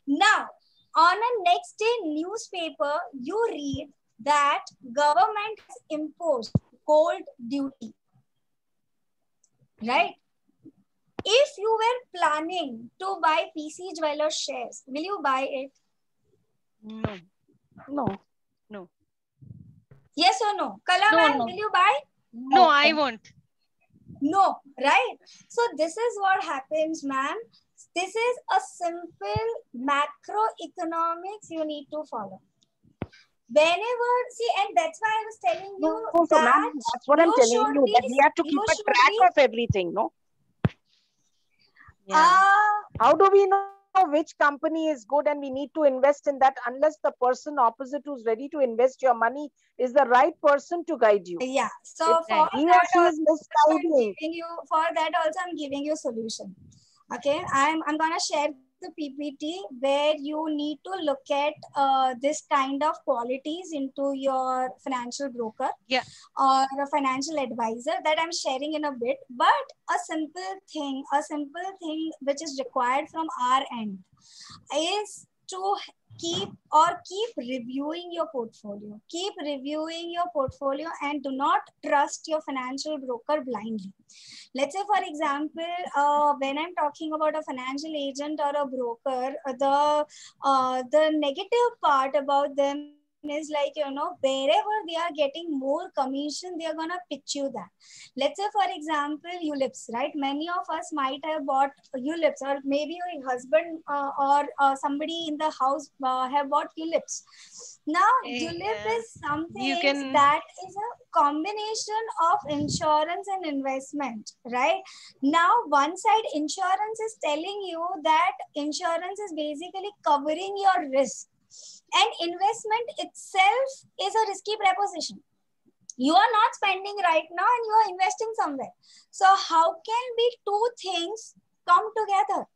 Now, on a next day newspaper, you read that government has imposed gold duty, right? If you were planning to buy PC Jewelers shares, will you buy it? No. Yes or no? Kala ma'am, will you buy? No, I won't. No, right? So this is what happens, ma'am. This is a simple macroeconomics you need to follow. Whenever, see, and that's why I was telling you that's what I'm telling you, that we have to keep a track of everything, no? Yeah. How do we know which company is good and we need to invest in that unless the person opposite who's ready to invest your money is the right person to guide you? Yeah. So for he or she is misguiding. For that also I'm giving you a solution. Okay. I'm gonna share the PPT where you need to look at this kind of qualities into your financial broker or a financial advisor that I'm sharing in a bit. But a simple thing which is required from our end is to keep reviewing your portfolio. Keep reviewing your portfolio and do not trust your financial broker blindly. Let's say, for example, when I'm talking about a financial agent or a broker, the negative part about them is like, wherever they are getting more commission, they are going to pitch you that. Let's say, for example, ULIPs, right? Many of us might have bought ULIPs, or maybe your husband or somebody in the house have bought ULIPs. Now, ULIP is something that is a combination of insurance and investment, right? Now, one side, insurance is telling you that insurance is basically covering your risk. And investment itself is a risky proposition. You are not spending right now and you are investing somewhere. So how can be two things come together?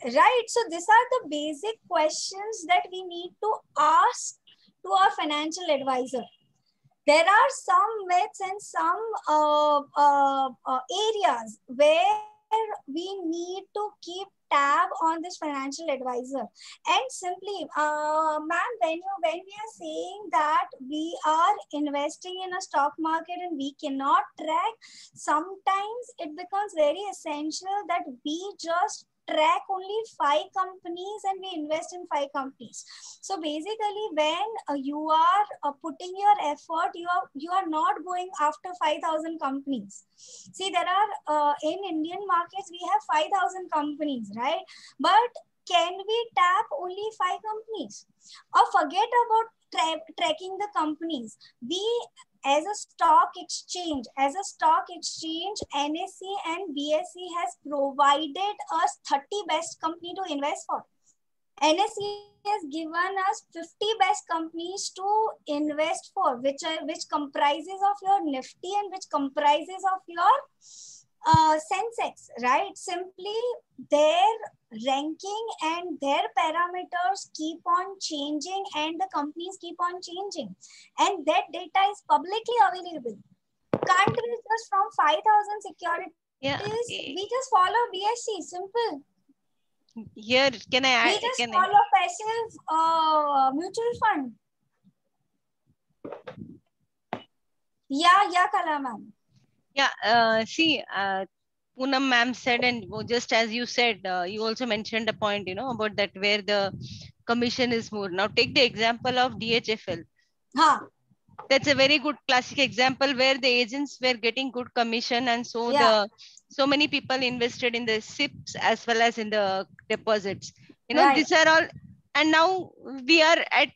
Right. So these are the basic questions that we need to ask to our financial advisor. There are some myths and some areas where we need to keep tab on this financial advisor. And simply, ma'am, when we are saying that we are investing in a stock market and we cannot track, sometimes it becomes very essential that we just track only 5 companies and we invest in 5 companies. So basically, when you are putting your effort, you are not going after 5,000 companies. See, there are in Indian markets we have 5,000 companies, right? But can we tap only 5 companies? Or forget about tracking the companies. We as a stock exchange, NSE and BSE has provided us 30 best company to invest for. NSE has given us 50 best companies to invest for, which comprises of your Nifty and which comprises of your Sensex, right? Simply their ranking and their parameters keep on changing and the companies keep on changing. And that data is publicly available. Can't we just from 5,000 securities, we just follow BSE, simple. Here, can I add? We just follow passive mutual fund. Yeah, Kala ma'am. Yeah, see, Poonam ma'am said, and just as you said, you also mentioned a point, about that where the commission is more. Now take the example of DHFL. That's a very good classic example where the agents were getting good commission, and so so many people invested in the SIPs as well as in the deposits. These are all, and now we are at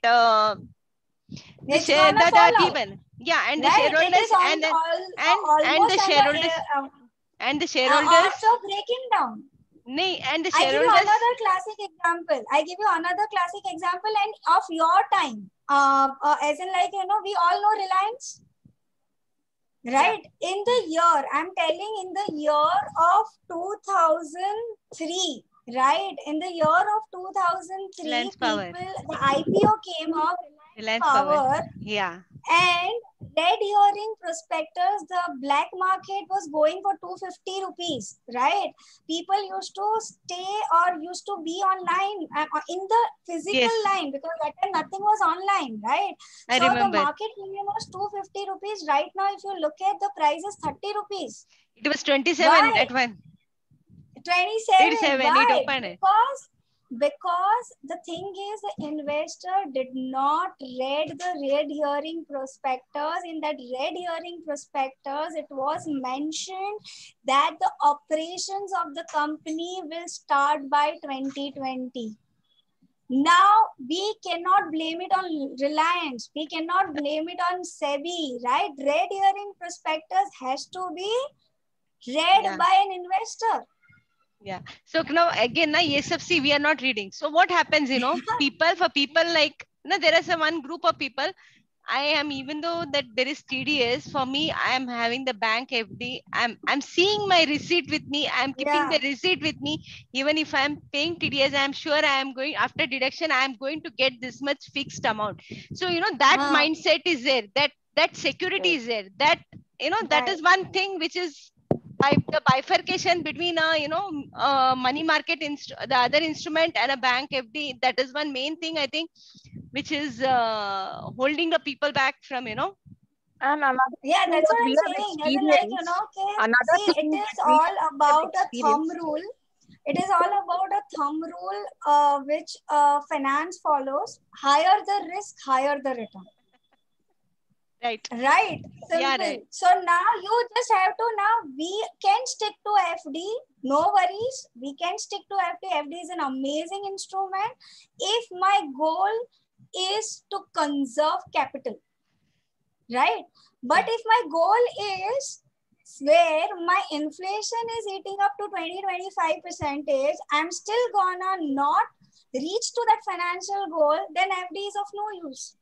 it's gonna fall out. people, yeah, and the Right? shareholders It is on and almost the on shareholders the and the shareholders. odds of breaking down. And the I give you shareholders. another classic example. I give you another classic example and of your time. As in, like, you know, we all know Reliance, right? Yeah. In the year, I'm telling, in the year of 2003, right? In the year of 2003, Reliance Power. the IPO came of Reliance Power. Yeah. And red herring prospectus, the black market was going for 250 rupees, right? People used to stay or used to be online in the physical line, because that time nothing was online, right? I so remember. the market premium was 250 rupees. Right now, if you look at the price is 30 rupees. It was 27 at one. 27. Why? It opened. Because the thing is, the investor did not read the red herring prospectus. In that red herring prospectus, it was mentioned that the operations of the company will start by 2020. Now, we cannot blame it on Reliance. We cannot blame it on SEBI, right? Red herring prospectus has to be read by an investor. Yeah. So now again, ESFC we are not reading. So what happens, you know, for people like, there is one group of people. I am, even though that there is TDS, for me, I am having the bank FD. I'm seeing my receipt with me. I'm keeping the receipt with me. Even if I'm paying TDS, I'm sure I am going, after deduction, I am going to get this much fixed amount. So, you know, that mindset is there. That security is there. That, you know, that is one thing which is the bifurcation between money market, the other instrument, and a bank FD. That is one main thing, I think, which is holding the people back from, you know. And another, that's what I'm saying. As in, like, you know, see, it is all about a thumb rule. It is all about a thumb rule which finance follows. Higher the risk, higher the return. Right. Right. Simple. Yeah, right. So now you just have to, we can stick to FD. No worries. We can stick to FD. FD is an amazing instrument. If my goal is to conserve capital, right? But if my goal is where my inflation is eating up to 20-25%, I'm still gonna not reach to that financial goal, then FD is of no use.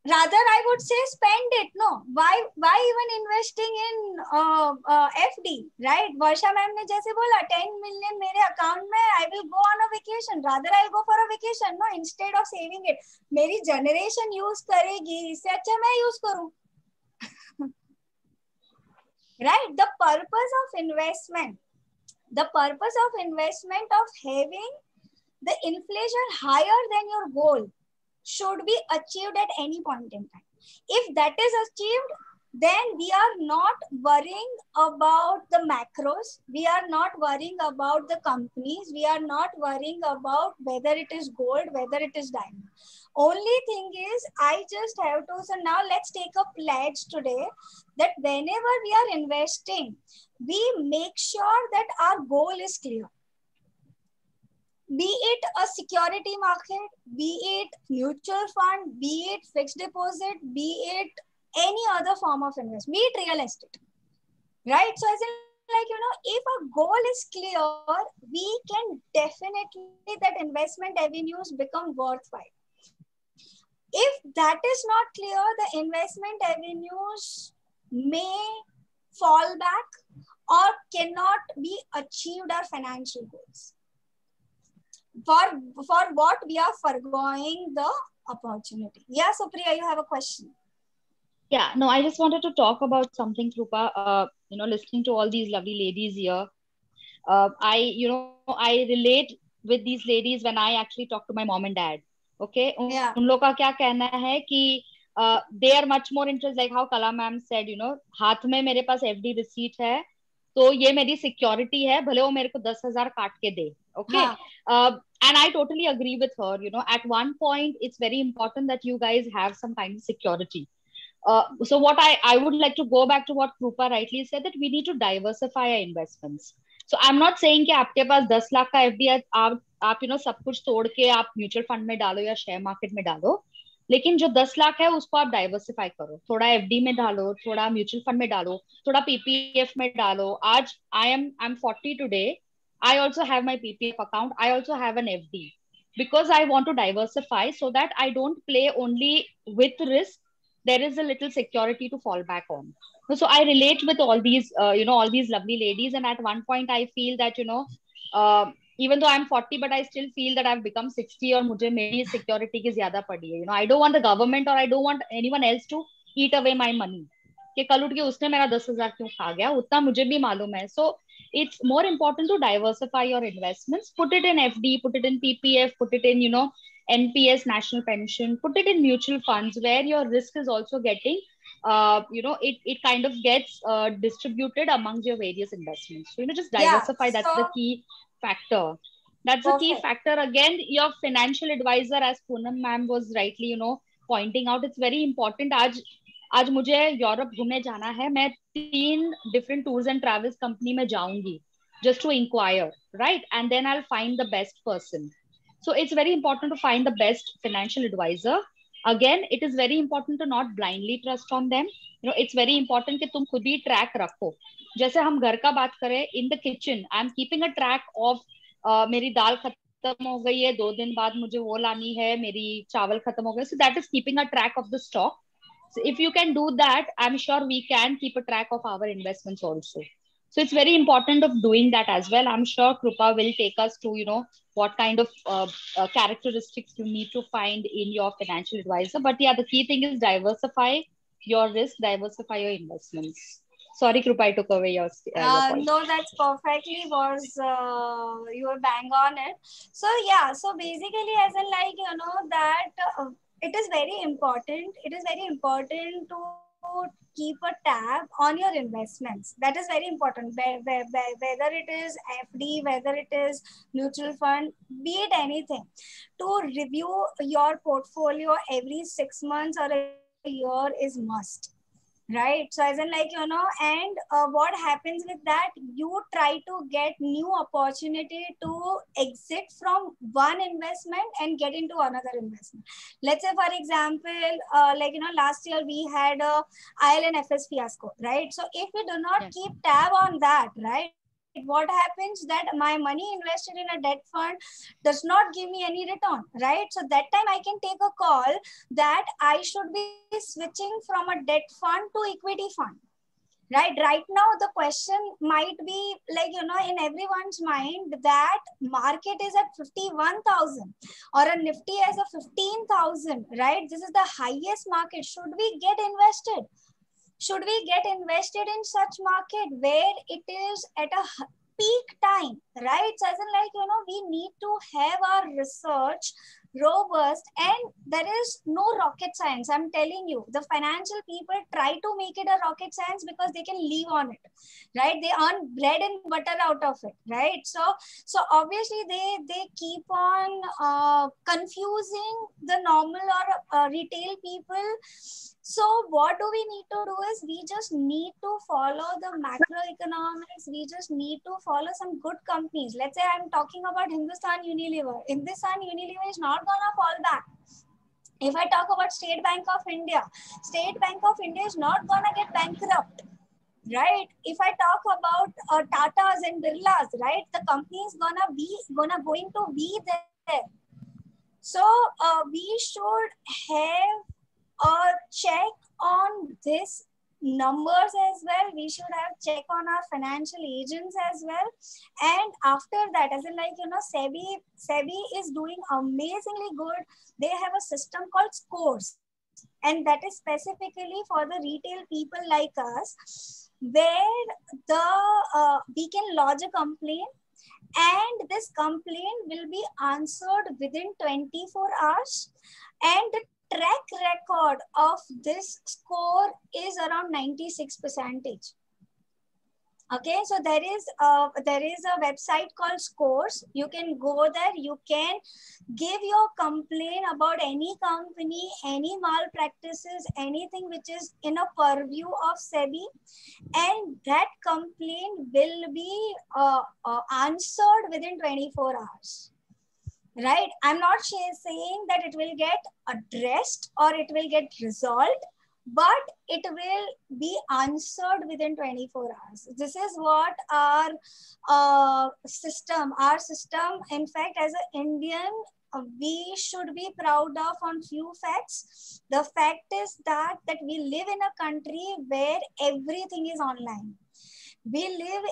Rather, I would say spend it. No, why even investing in FD, right? Varsha ma'am ne jaise bola, 10 million mere account mein, I will go on a vacation. Rather, I'll go for a vacation. No, instead of saving it, meri generation use karegi, isse acha main use karu. Right? The purpose of investment of having the inflation higher than your goal should be achieved at any point in time. If that is achieved, then we are not worrying about the macros. We are not worrying about the companies. We are not worrying about whether it is gold, whether it is diamond. Only thing is, I just have to, so now let's take a pledge today that whenever we are investing, we make sure that our goal is clear. Be it a security market, be it mutual fund, be it fixed deposit, be it any other form of investment, be it real estate, right? So as in, like, you know, if a goal is clear, we can definitely, that investment avenues become worthwhile. If that is not clear, the investment avenues may fall back or cannot be achieved our financial goals. For what we are foregoing the opportunity. Yeah, Supriya, you have a question. Yeah, no, I just wanted to talk about something, Krupa. You know, listening to all these lovely ladies here, I relate with these ladies when I actually talk to my mom and dad. Okay, yeah. उन लोग का क्या कहना है कि they are much more interested, like how Kala ma'am said, you know, हाथ में मेरे पास FD receipt है, तो ये मेरी security है, भले वो मेरे को 10,000 काट के दे. Okay. And I totally agree with her. You know, at one point, it's very important that you guys have some kind of security. So what I would like to go back to what Krupa rightly said, that we need to diversify our investments. So I'm not saying कि आपके पास 10 लाख का FD है, आप you know सब कुछ तोड़ के आप म्यूचुअल फंड में डालो या शेयर मार्केट में डालो, लेकिन जो 10 लाख है उसको आप डाइवर्सिफाई करो, थोड़ा एफडी में डालो, थोड़ा म्यूचुअल फंड में डालो, थोड़ा पीपीएफ में डालो. आज I'm 40 today. I also have my PPF account. I also have an FD because I want to diversify so that I don't play only with risk. There is a little security to fall back on. So I relate with all these, all these lovely ladies. And at one point, I feel that, even though I'm 40, but I still feel that I've become 60 or मुझे मेरी security की ज़्यादा पड़ी है. I don't want the government or I don't want anyone else to eat away my money. कि कल उठ के उसने मेरा 10,000 क्यों खा गया, उतना मुझे भी मालूम है. So it's more important to diversify your investments. Put it in FD, put it in PPF, put it in, NPS, national pension, put it in mutual funds where your risk is also getting, it kind of gets distributed amongst your various investments. So, just diversify. Yeah, that's the key factor. That's the key factor. Again, your financial advisor, as Poonam ma'am was rightly, pointing out, it's very important. आज मुझे Europe घूमने जाना है, मैं 3 different tours and travels company में जाऊंगी just to inquire, right? And then I'll find the best person. So it's very important to find the best financial advisor. Again, it is very important to not blindly trust on them. It's very important कि तुम खुद ही track रखो. जैसे हम घर का बात करें, in the kitchen, I'm keeping a track of मेरी दाल खत्म हो गई है, 2 दिन बाद मुझे वो लानी है, मेरी चावल खत्म हो गए. So that is keeping a track of the stock. So if you can do that, I'm sure we can keep a track of our investments also. So it's very important of doing that as well. I'm sure Krupa will take us to, what kind of characteristics you need to find in your financial advisor. But yeah, the key thing is diversify your risk, diversify your investments. Sorry, Krupa, I took away your point. No, that's perfectly you were bang on it. So yeah, so basically as in that it is very important. It is very important to keep a tab on your investments. That is very important. Whether it is FD, whether it is mutual fund, be it anything. To review your portfolio every 6 months or a year is must. Right. So as in and what happens with that, you try to get new opportunity to exit from one investment and get into another investment. Let's say, for example, last year we had a IL&FS fiasco, right? So if we do not keep tab on that, right, what happens that my money invested in a debt fund does not give me any return, right? So that time I can take a call that I should be switching from a debt fund to equity fund, right? Right now the question might be in everyone's mind that market is at 51,000 or a Nifty as a 15,000, right? This is the highest market. Should we get invested? Should we get invested in such market where it is at a peak time, right? So as in we need to have our research robust, and there is no rocket science. I'm telling you, the financial people try to make it a rocket science because they can live on it, right? They earn bread and butter out of it, right? So obviously they keep on confusing the normal or retail people. So what do we need to do is we just need to follow the macroeconomics. We just need to follow some good companies. Let's say I'm talking about Hindustan Unilever. Hindustan Unilever is not gonna fall back. If I talk about State Bank of India is not gonna get bankrupt, right? If I talk about Tatas and Birlas, right, the company is going to be there. So we should have a check on this numbers as well. We should have check on our financial agents as well. And after that, as in SEBI is doing amazingly good. They have a system called scores, and that is specifically for the retail people like us, where we can lodge a complaint, and this complaint will be answered within 24 hours, and the track record of this score is around 96%. Okay, so there is a website called Scores. You can go there. You can give your complaint about any company, any malpractices, anything which is in a purview of SEBI, and that complaint will be answered within 24 hours. Right? I'm not saying that it will get addressed or it will get resolved, but it will be answered within 24 hours. This is what our system, in fact, as an Indian, we should be proud of on few facts. The fact is that we live in a country where everything is online. We live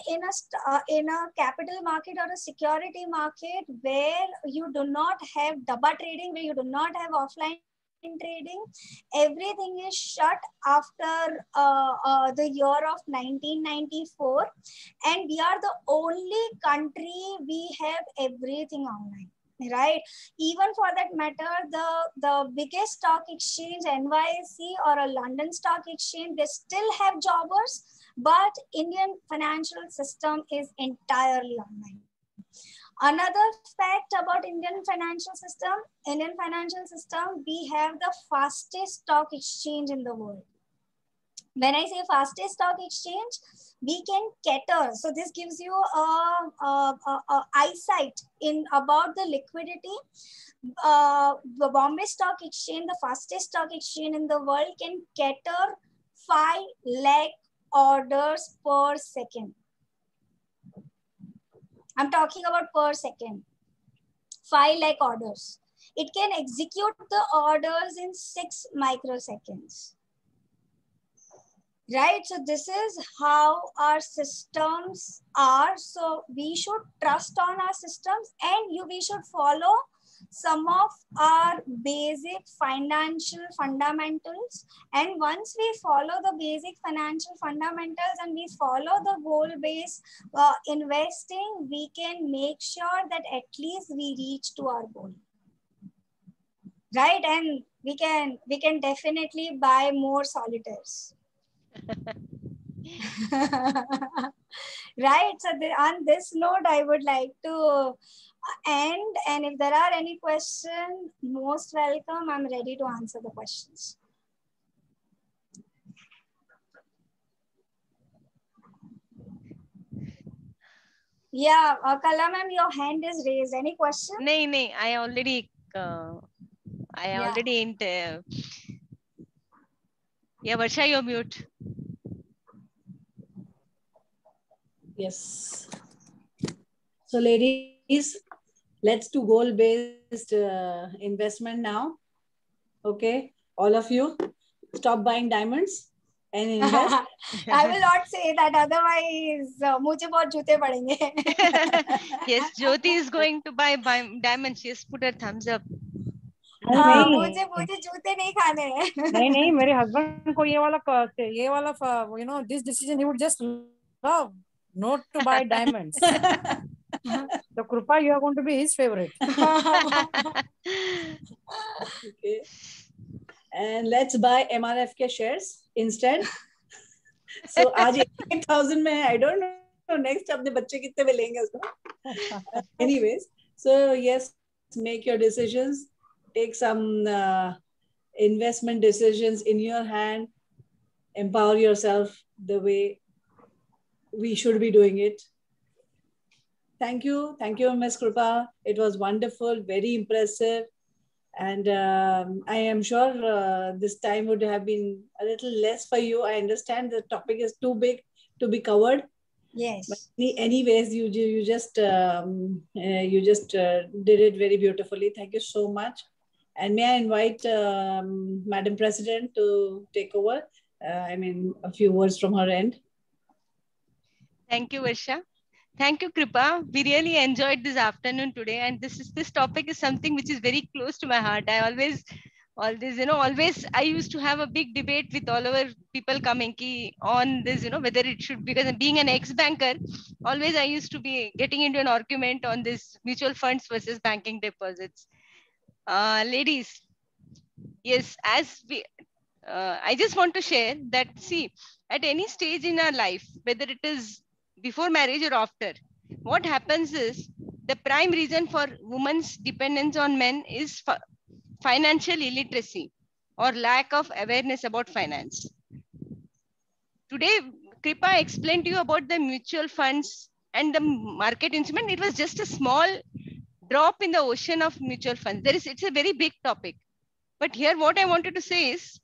in a capital market or a security market where you do not have dabba trading, where you do not have offline trading. Everything is shut after the year of 1994, and we are the only country we have everything online. Right? Even for that matter, the biggest stock exchange, NYSE or a London stock exchange, they still have jobbers, but Indian financial system is entirely online. Another fact about Indian financial system, we have the fastest stock exchange in the world. When I say fastest stock exchange, we can cater. So this gives you a eyesight in about the liquidity. The Bombay Stock Exchange, the fastest stock exchange in the world, can cater 5 lakh orders per second. I'm talking about per second. 5 lakh orders. It can execute the orders in 6 microseconds. Right? So this is how our systems are. So we should trust on our systems, and we should follow some of our basic financial fundamentals. And once we follow the basic financial fundamentals and we follow the goal-based investing, we can make sure that at least we reach to our goal. Right? And we can definitely buy more solitaires. Right? So on this note, I would like to end, and if there are any questions, most welcome. I'm ready to answer the questions. Yeah, Kala ma'am, your hand is raised. Any question? No, I already yeah, Varsha, you're mute. Yes. So ladies, let's do goal-based investment now. Okay, all of you, stop buying diamonds and invest. I will not say that, otherwise मुझे बहुत जूते पड़ेंगे. Yes, Jyoti is going to buy diamonds. She has put her thumbs up. मुझे जूते नहीं खाने हैं. नहीं मेरे husband को ये वाला you know, this decision he would just love not to buy diamonds. So Krupa, you are going to be his favorite. Okay. And let's buy MRFK shares instead. So आज 8,000 में है. I don't know next अपने बच्चे कितने में लेंगे उसको. Anyways, so yes, make your decisions. Take some investment decisions in your hand. Empower yourself the way we should be doing it. Thank you, Ms. Krupa. It was wonderful, very impressive. And I am sure this time would have been a little less for you. I understand the topic is too big to be covered. Yes. But anyways, you just did it very beautifully. Thank you so much. And may I invite Madam President to take over? A few words from her end. Thank you, Varsha. Thank you, Kripa. We really enjoyed this afternoon today, and this topic is something which is very close to my heart. I used to have a big debate with all our people coming on this, whether it should, because being an ex-banker, always I used to be getting into an argument on this mutual funds versus banking deposits. Ladies, yes, I just want to share that, see, at any stage in our life, whether it is before marriage or after, what happens is the prime reason for women's dependence on men is financial illiteracy or lack of awareness about finance. Today, Kripa explained to you about the mutual funds and the market instrument. It was just a small drop in the ocean of mutual funds. It's a very big topic. But here what I wanted to say is,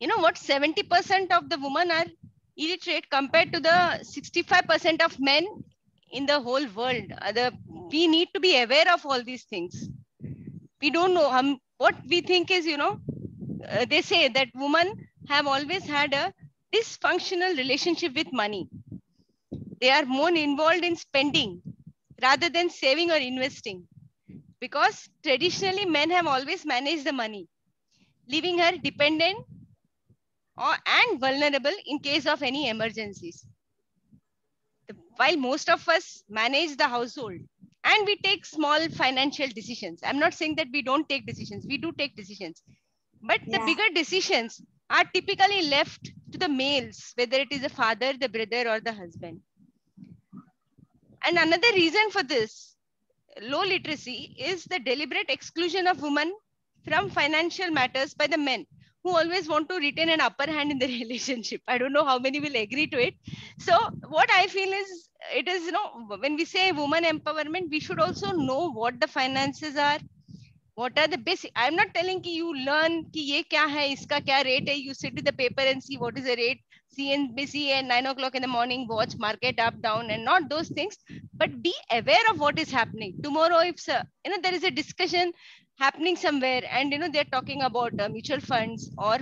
you know what, 70% of the women are illiterate compared to the 65% of men in the whole world. We need to be aware of all these things. We don't know. What we think is, you know, they say that women have always had a dysfunctional relationship with money. They are more involved in spending rather than saving or investing, because traditionally men have always managed the money, leaving her dependent and vulnerable in case of any emergencies. While most of us manage the household and we take small financial decisions, I'm not saying that we don't take decisions, we do take decisions, but the bigger decisions are typically left to the males, whether it is the father, the brother, or the husband. And another reason for this low literacy is the deliberate exclusion of women from financial matters by the men, who always want to retain an upper hand in the relationship. I don't know how many will agree to it. So what I feel is, it is, you know, when we say woman empowerment, we should also know what the finances are. What are the basic? I'm not telling ki you learn ki ye kya hai, iska kya rate hai. You sit with the paper and see what is the rate. CNBC at 9 o'clock in the morning, watch market up, down, and not those things. But be aware of what is happening. Tomorrow, if you know, there is a discussion happening somewhere, and you know they're talking about mutual funds or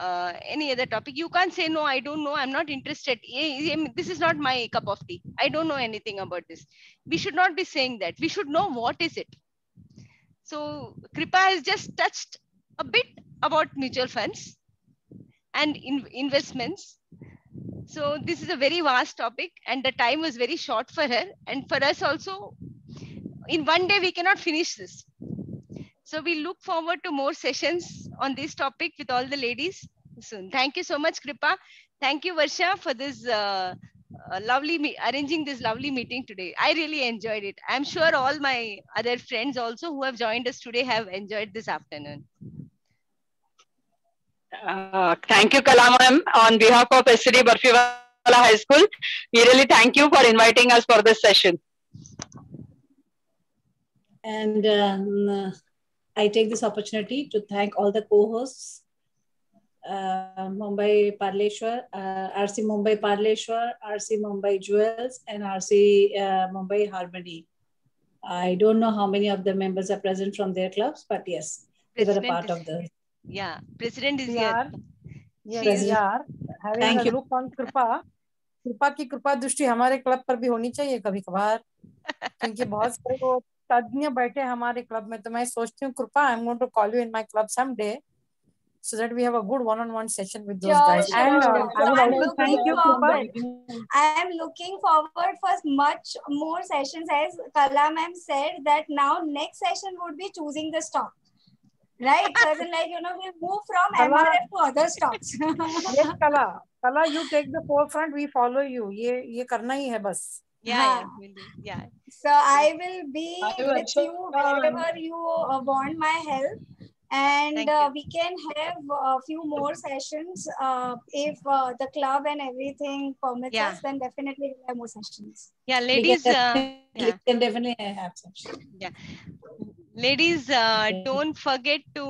any other topic, you can't say no, I don't know, I'm not interested. This is not my cup of tea. I don't know anything about this. We should not be saying that. We should know what is it. So Kripa has just touched a bit about mutual funds and investments. So this is a very vast topic, and the time was very short for her, and for us also. In one day we cannot finish this. So we look forward to more sessions on this topic with all the ladies soon. Thank you so much, Kripa. Thank you, Varsha, for this arranging this lovely meeting today. I really enjoyed it. I'm sure all my other friends also who have joined us today have enjoyed this afternoon. Thank you, Kala ma'am. On behalf of SCD Barfiwala High School, we really thank you for inviting us for this session. And I take this opportunity to thank all the co-hosts, Mumbai Parleshwar, RC Mumbai Parleshwar, RC Mumbai Jewels, and RC Mumbai Harmony. I don't know how many of the members are present from their clubs, but yes, they were a part of the. Yeah, President is here. Yes, we are having a look on Kripa. कृपा की कृपा दृष्टि हमारे club पर भी होनी चाहिए कभी कभार, क्योंकि बहुत सारे वो तज्ञ बैठे हमारे क्लब में. तो मैं सोचती हूँ Kripa, I am going to call you in my club someday so that we have a good one-on-one session with those guys. And I would also thank you, Kripa. I am looking forward for much more sessions, as Kala ma'am said that now next session would be choosing the stock. Right? So like, you know, we move from MRF to other stocks. Yes, Kala, you take the forefront, we follow you. ये करना ही है बस. Yeah. So I will be with you wherever you want my help. And we can have a few more sessions if the club and everything permits us. Then definitely we'll have more sessions. Yeah, ladies. We can definitely have sessions. Yeah, ladies, don't forget to